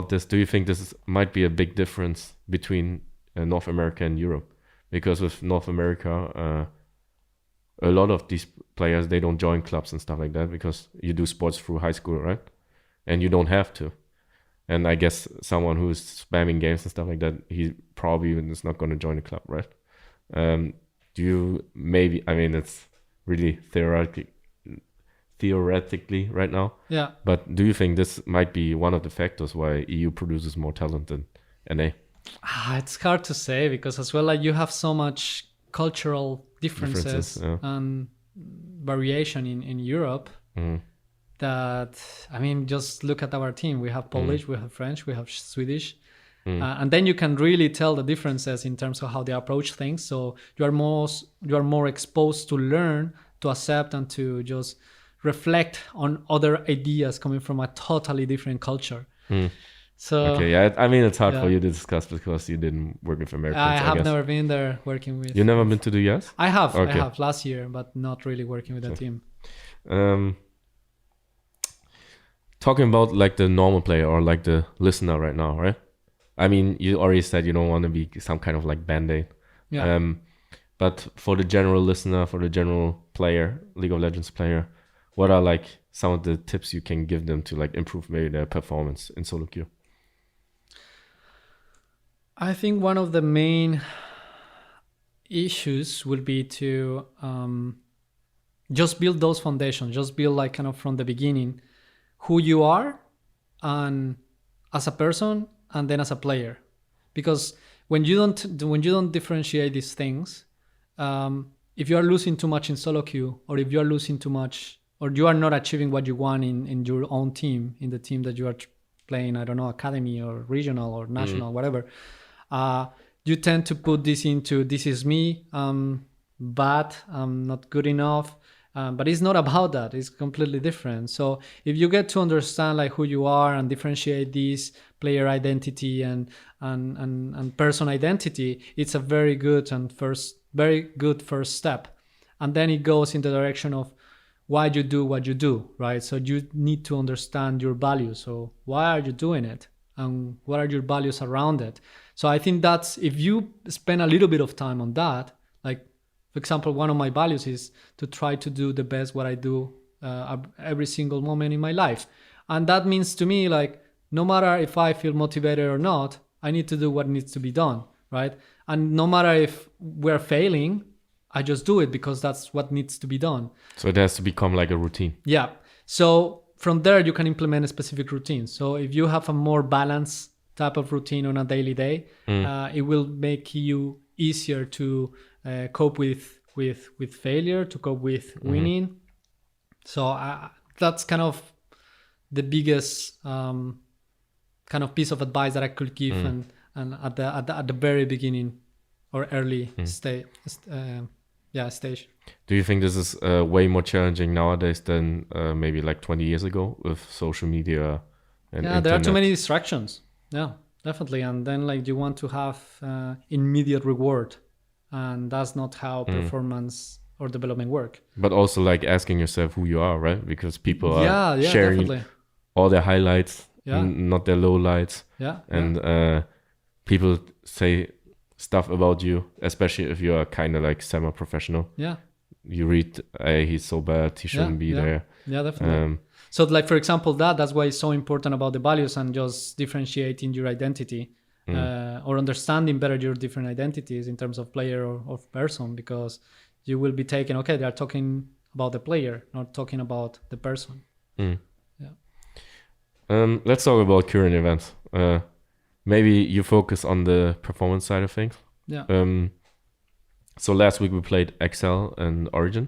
this, do you think might be a big difference between North America and Europe? Because with North America, a lot of these players, they don't join clubs and stuff like that because you do sports through high school, right? And you don't have to. And I guess someone who's spamming games and stuff like that, he probably is not going to join a club, right? Do you maybe, I mean, it's really theoretically right now. Yeah. But do you think this might be one of the factors why EU produces more talent than NA? It's hard to say because as well, like you have so much cultural differences and variation in Europe that, I mean, just look at our team. We have Polish, we have French, we have Swedish. And then you can really tell the differences in terms of how they approach things. So you are more exposed to learn, to accept, and to just reflect on other ideas coming from a totally different culture. So okay, yeah, I mean, it's hard for you to discuss because you didn't work with Americans. I have never been there working with. You never been to the US? I have. Okay. I have last year, but not really working with a team. Talking about like the normal player or like the listener right now, right? I mean, you already said you don't want to be some kind of like band-aid. Yeah. But for the general listener, for the general player, League of Legends player, what are like some of the tips you can give them to like improve maybe their performance in solo queue? I think one of the main issues would be to just build those foundations, just build like kind of from the beginning who you are and as a person and then as a player. Because when you don't differentiate these things, if you are losing too much in solo queue, or if you are losing too much, or you are not achieving what you want in your own team, in the team that you are playing, I don't know, academy or regional or national, whatever, you tend to put this into, this is me, bad, I'm not good enough. But it's not about that. It's completely different. So if you get to understand like who you are and differentiate these player identity and person identity, it's a very good first step. And then it goes in the direction of why you do what you do, right? So you need to understand your values. So why are you doing it? And what are your values around it? So I think that's, if you spend a little bit of time on that, like, for example, one of my values is to try to do the best what I do every single moment in my life. And that means to me, like, no matter if I feel motivated or not, I need to do what needs to be done, right? And no matter if we're failing, I just do it because that's what needs to be done. So it has to become like a routine. Yeah. So from there, you can implement a specific routine. So if you have a more balanced type of routine on a daily day, it will make you easier to cope with failure, to cope with winning. So that's kind of the biggest kind of piece of advice that I could give, and at the very beginning or early stage. Do you think this is way more challenging nowadays than maybe like 20 years ago with social media and internet? There are too many distractions. Yeah, definitely. And then like you want to have immediate reward, and that's not how performance or development work. But also like asking yourself who you are, right? Because people are sharing definitely all their highlights, not their lowlights. And people say stuff about you, especially if you are kind of like semi-professional. you read, hey, he's so bad, he shouldn't be there. Yeah, definitely. So like, for example, that's why it's so important about the values and just differentiating your identity or understanding better your different identities in terms of player or of person, because you will be taken, okay, they are talking about the player, not talking about the person. Let's talk about current events. Maybe you focus on the performance side of things. Yeah. So last week we played XL and Origin.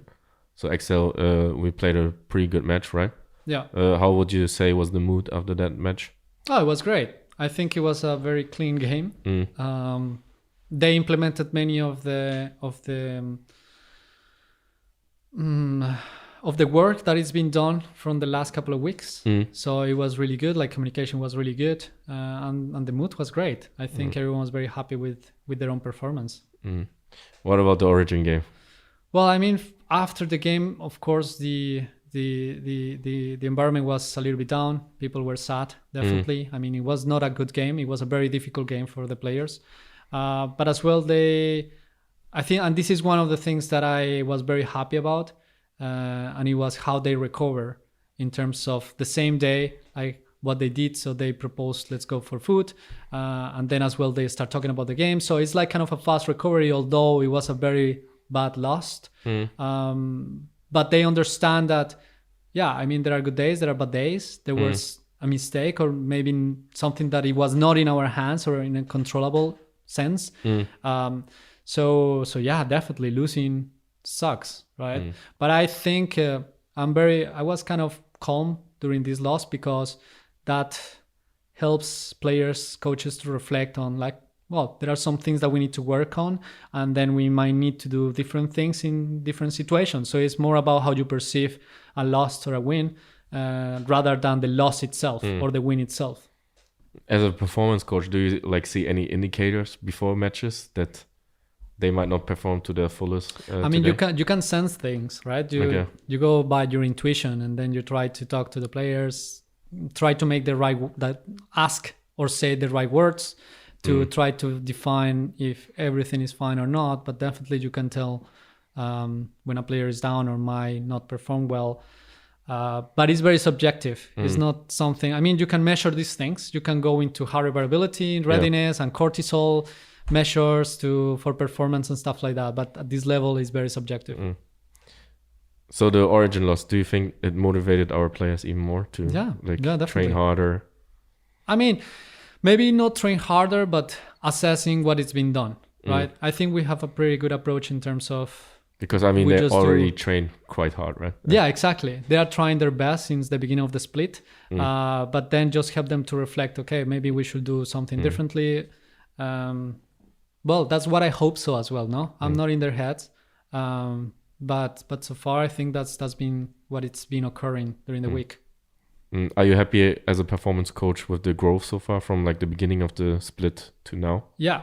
So XL, we played a pretty good match, right? Yeah. How would you say was the mood after that match? Oh, it was great. I think it was a very clean game. They implemented many of the work that is being done from the last couple of weeks. So it was really good. Like, communication was really good, and the mood was great. I think everyone was very happy with their own performance. What about the Origin game? Well, I mean, after the game, of course, the environment was a little bit down. People were sad, definitely. I mean, it was not a good game. It was a very difficult game for the players. But as well, I think, and this is one of the things that I was very happy about, and it was how they recover in terms of the same day, like what they did. So they proposed, let's go for food. And then as well, they start talking about the game. So it's like kind of a fast recovery, although it was a very bad loss. But they understand that, yeah, I mean, there are good days, there are bad days. There was a mistake or maybe something that it was not in our hands or in a controllable sense. So yeah, definitely losing sucks, right? But I think I was kind of calm during this loss, because that helps players, coaches to reflect on, like, well, there are some things that we need to work on, and then we might need to do different things in different situations. So it's more about how you perceive a loss or a win, rather than the loss itself or the win itself. As a performance coach, do you like see any indicators before matches that they might not perform to their fullest? I mean, you can sense things, right? You go by your intuition, and then you try to talk to the players, try to make ask or say the right words to try to define if everything is fine or not. But definitely you can tell when a player is down or might not perform well. But it's very subjective. It's not something, I mean, you can measure these things. You can go into heart variability, readiness, and cortisol measures for performance and stuff like that. But at this level, it's very subjective. So the Origin loss, do you think it motivated our players even more to train harder? I mean, maybe not train harder, but assessing what it's been done, right? I think we have a pretty good approach in terms of... Because, I mean, they already train quite hard, right? Yeah, exactly. They are trying their best since the beginning of the split. But then just help them to reflect, okay, maybe we should do something differently. Well, that's what I hope so as well, no? I'm not in their heads. But so far, I think that's been what it's been occurring during the week. Are you happy as a performance coach with the growth so far from like the beginning of the split to now? Yeah,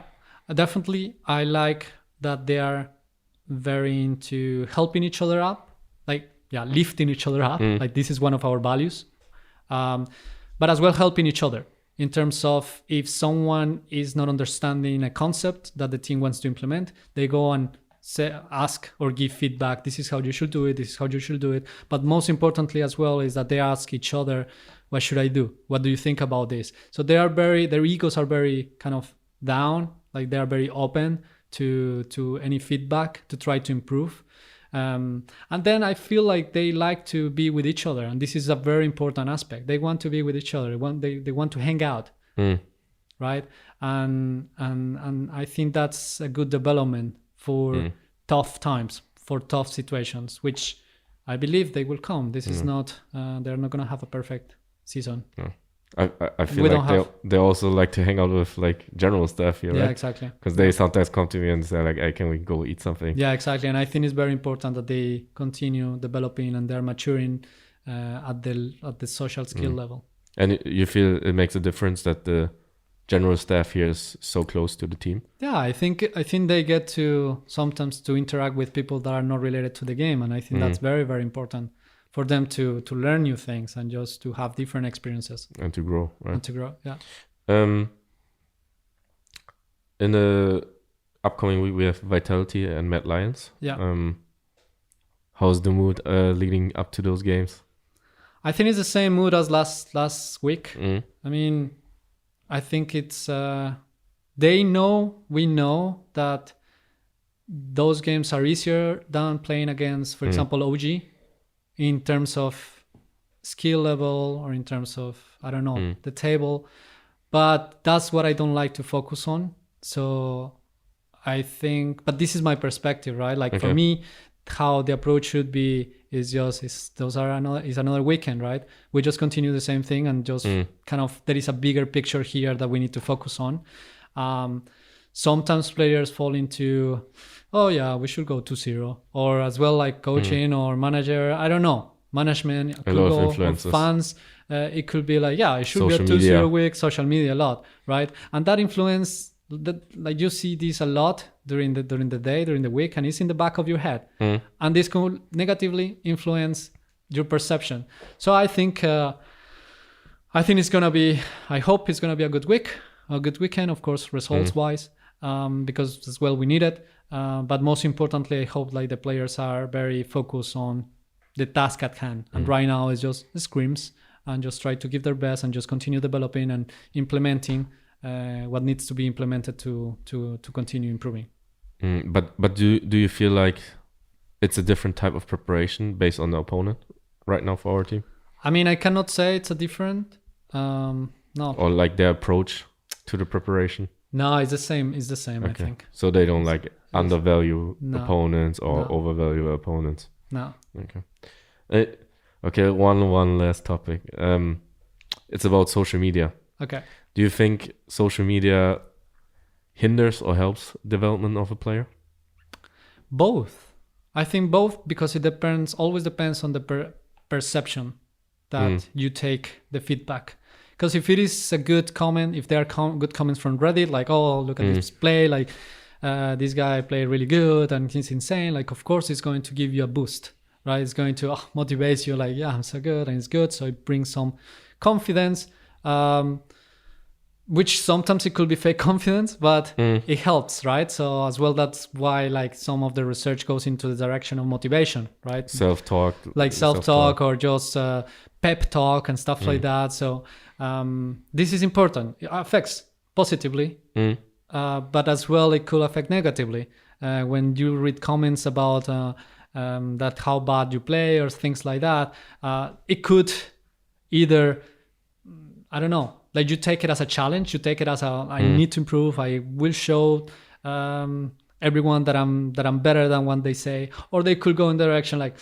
definitely. I like that they are very into helping each other up, like, lifting each other up. Like, this is one of our values. But as well, helping each other in terms of if someone is not understanding a concept that the team wants to implement, they go and ask or give feedback. This is how you should do it. This is how you should do it. But most importantly as well is that they ask each other, what should I do? What do you think about this? So their egos are very kind of down. Like, they are very open to any feedback to try to improve. And then I feel like they like to be with each other. And this is a very important aspect. They want to be with each other. They want to hang out. Right? And I think that's a good development for tough times, for tough situations, which I believe they will come. This is not, they're not going to have a perfect season. No. I feel like they also like to hang out with like general staff here, right? Yeah, exactly. Because they sometimes come to me and say like, hey, can we go eat something? Yeah, exactly. And I think it's very important that they continue developing and they're maturing at the social skill level. And you feel it makes a difference that the general staff here is so close to the team? Yeah, I think they get to sometimes to interact with people that are not related to the game, and I think that's very, very important for them to learn new things and just to have different experiences and to grow, right? And to grow, yeah. In the upcoming week, we have Vitality and Mad Lions. Yeah. how's the mood leading up to those games? I think it's the same mood as last week. Mm. I mean, I think it's we know that those games are easier than playing against, for example, OG, in terms of skill level or in terms of, I don't know, the table. But that's what I don't like to focus on. So I think, but this is my perspective, right? Like for me, how the approach should be is another weekend, right? We just continue the same thing and just kind of, there is a bigger picture here that we need to focus on. Sometimes players fall into, oh yeah, we should go 2-0, or as well like coaching or manager, I don't know, management, could go, or fans. It could be like, yeah, it should social be a 2-0 media. week, social media a lot, right? And that influence, like you see this a lot during the day, during the week, and it's in the back of your head. And this could negatively influence your perception. So I think it's gonna be, I hope it's gonna be a good weekend, of course, results wise, because as well we need it. But most importantly, I hope like the players are very focused on the task at hand. And right now it's just scrims and just try to give their best and just continue developing and implementing what needs to be implemented to continue improving. But do you feel like it's a different type of preparation based on the opponent right now for our team? I mean, I cannot say it's a different, no. Or like their approach to the preparation? No, it's the same. It's the same, I think. So they don't like undervalue opponents or No. overvalue opponents? No. Okay. Okay, one last topic. It's about social media. Okay. Do you think social media hinders or helps development of a player? Both. I think both, because it always depends on the perception that you take the feedback. Because if it is a good comment, if there are good comments from Reddit, like, oh, look at this play, like this guy played really good and he's insane, like, of course it's going to give you a boost, right? It's going to motivate you, like, yeah, I'm so good and it's good. So it brings some confidence, which sometimes it could be fake confidence, but it helps, right? So as well, that's why like some of the research goes into the direction of motivation, right? Self-talk. Like self-talk or just pep talk and stuff like that. So this is important. It affects positively, but as well, it could affect negatively. When you read comments about that how bad you play or things like that, it could either, I don't know, like you take it as a challenge, you take it as I need to improve, I will show everyone that I'm better than what they say, or they could go in the direction like,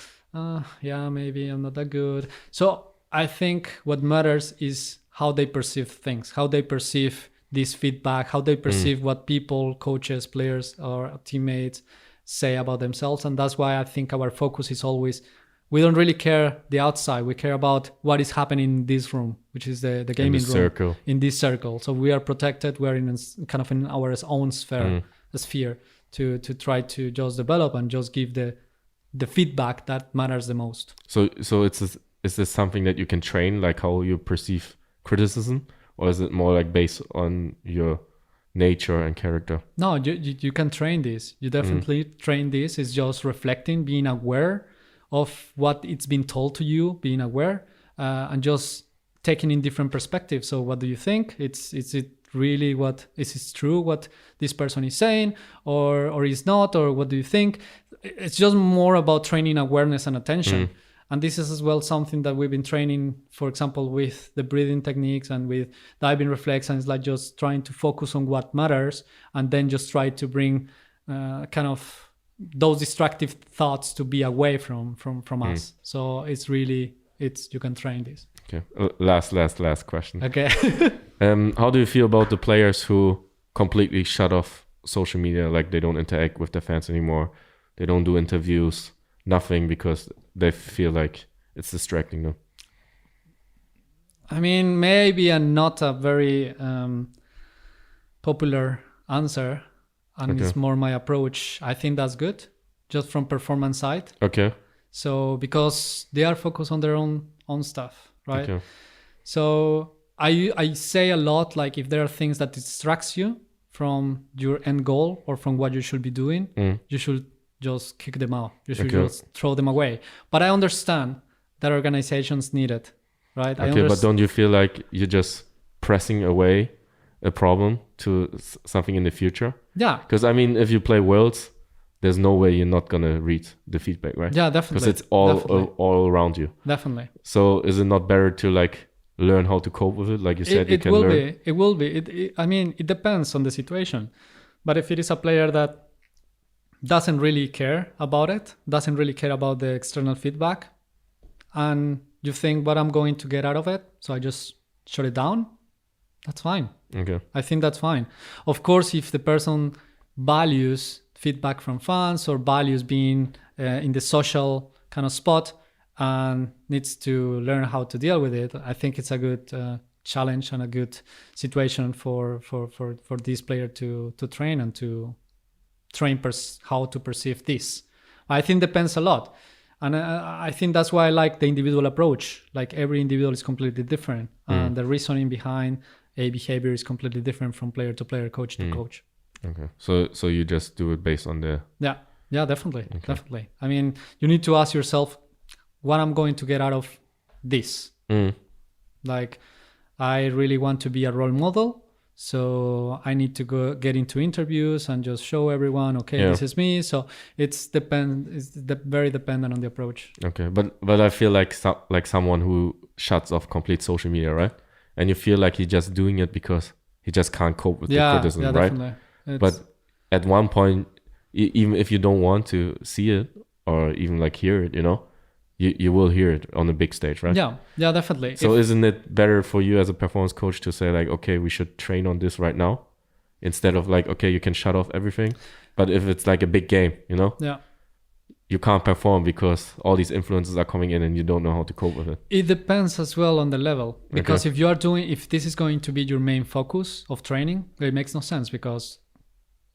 yeah, maybe I'm not that good. So I think what matters is how they perceive things, how they perceive this feedback, how they perceive what people, coaches, players, or teammates say about themselves. And that's why I think our focus is always, we don't really care the outside. We care about what is happening in this room, which is the gaming room. Circle. In this circle. So we are protected. We're in kind of in our own sphere to try to just develop and just give the feedback that matters the most. So is this something that you can train, like how you perceive criticism, or is it more like based on your nature and character? No, you can train this. You definitely train this. It's just reflecting, being aware of what it's been told to you, being aware, and just taking in different perspectives. So what do you think? Is it really is it true what this person is saying, or is not, or what do you think? It's just more about training awareness and attention. And this is as well something that we've been training, for example, with the breathing techniques and with diving reflex. And it's like just trying to focus on what matters and then just try to bring kind of those destructive thoughts to be away from us. So it's really, you can train this. Okay. Last question. Okay. How do you feel about the players who completely shut off social media? Like they don't interact with their fans anymore. They don't do interviews, nothing, because they feel like it's distracting them. I mean, maybe not a very popular answer, and it's more my approach. I think that's good, just from performance side. Okay. So because they are focused on their own stuff, right? Okay. So I say a lot, like if there are things that distracts you from your end goal or from what you should be doing, you should just kick them out. You should just throw them away. But I understand that organizations need it, right? Okay, but don't you feel like you're just pressing away a problem to something in the future? Yeah. Because I mean, if you play Worlds, there's no way you're not gonna read the feedback, right? Yeah, definitely. Because it's all around you. Definitely. So is it not better to like learn how to cope with it? Like you said, it will be. I mean, it depends on the situation. But if it is a player that doesn't really care about it, doesn't really care about the external feedback, and you think, what I'm going to get out of it, so I just shut it down, that's fine. Okay. I think that's fine. Of course, if the person values feedback from fans or values being in the social kind of spot and needs to learn how to deal with it, I think it's a good challenge and a good situation for this player to train and to train how to perceive this. I think depends a lot. And I think that's why I like the individual approach. Like every individual is completely different. And the reasoning behind a behavior is completely different from player to player, coach to coach. Okay. So you just do it based on the... Yeah, definitely. Okay. Definitely. I mean, you need to ask yourself, what I'm going to get out of this. Like, I really want to be a role model. So I need to go get into interviews and just show everyone, this is me. So it's very dependent on the approach. Okay, but I feel like someone who shuts off complete social media, right? And you feel like he's just doing it because he just can't cope with the criticism, right? Definitely. But at one point, even if you don't want to see it or even like hear it, you will hear it on the big stage, right? Yeah, definitely. So isn't it better for you as a performance coach to say like, okay, we should train on this right now, instead of like, okay, you can shut off everything, but if it's like a big game, you can't perform because all these influences are coming in and you don't know how to cope with it. It depends as well on the level, because if this is going to be your main focus of training, it makes no sense, because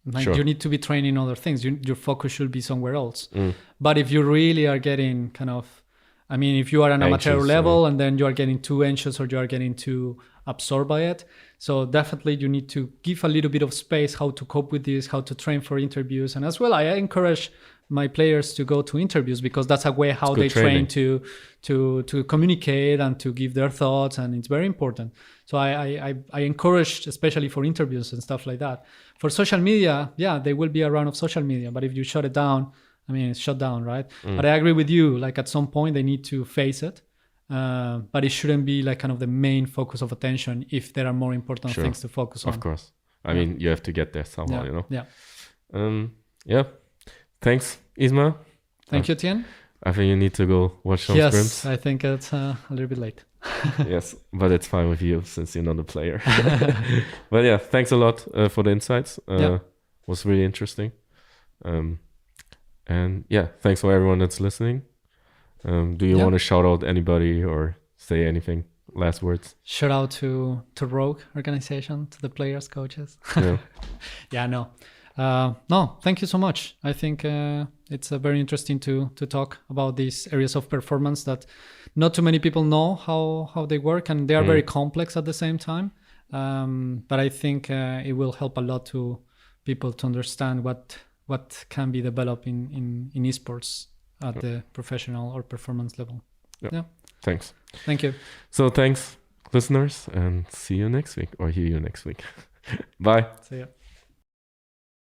you need to be training other things. Your focus should be somewhere else. But if you really are getting if you are an amateur level and then you are getting too anxious or you are getting too absorbed by it, so definitely you need to give a little bit of space how to cope with this, how to train for interviews. And as well, I encourage my players to go to interviews, because that's a way how they train to communicate and to give their thoughts, and it's very important. So I encourage, especially for interviews and stuff like that. For social media, there will be a run of social media, but if you shut it down, it's shut down, right? But I agree with you, like at some point they need to face it, but it shouldn't be like kind of the main focus of attention if there are more important things to focus on. Of course. I mean, you have to get there somehow, Yeah. Thanks, Ismael. Thank you, Tien. I think you need to go watch some scrims. Yes, I think it's a little bit late. Yes, but it's fine with you since you're not a player. But yeah, thanks a lot for the insights. Was really interesting. And yeah, thanks for everyone that's listening. Do you want to shout out anybody or say anything? Last words? Shout out to Rogue organization, to the players, coaches. No, thank you so much. I think it's very interesting to talk about these areas of performance that not too many people know how they work, and they are very complex at the same time. But I think it will help a lot to people to understand what can be developed in esports at the professional or performance level. Yeah. Thanks. Thank you. So thanks, listeners, and see you next week or hear you next week. Bye. See ya.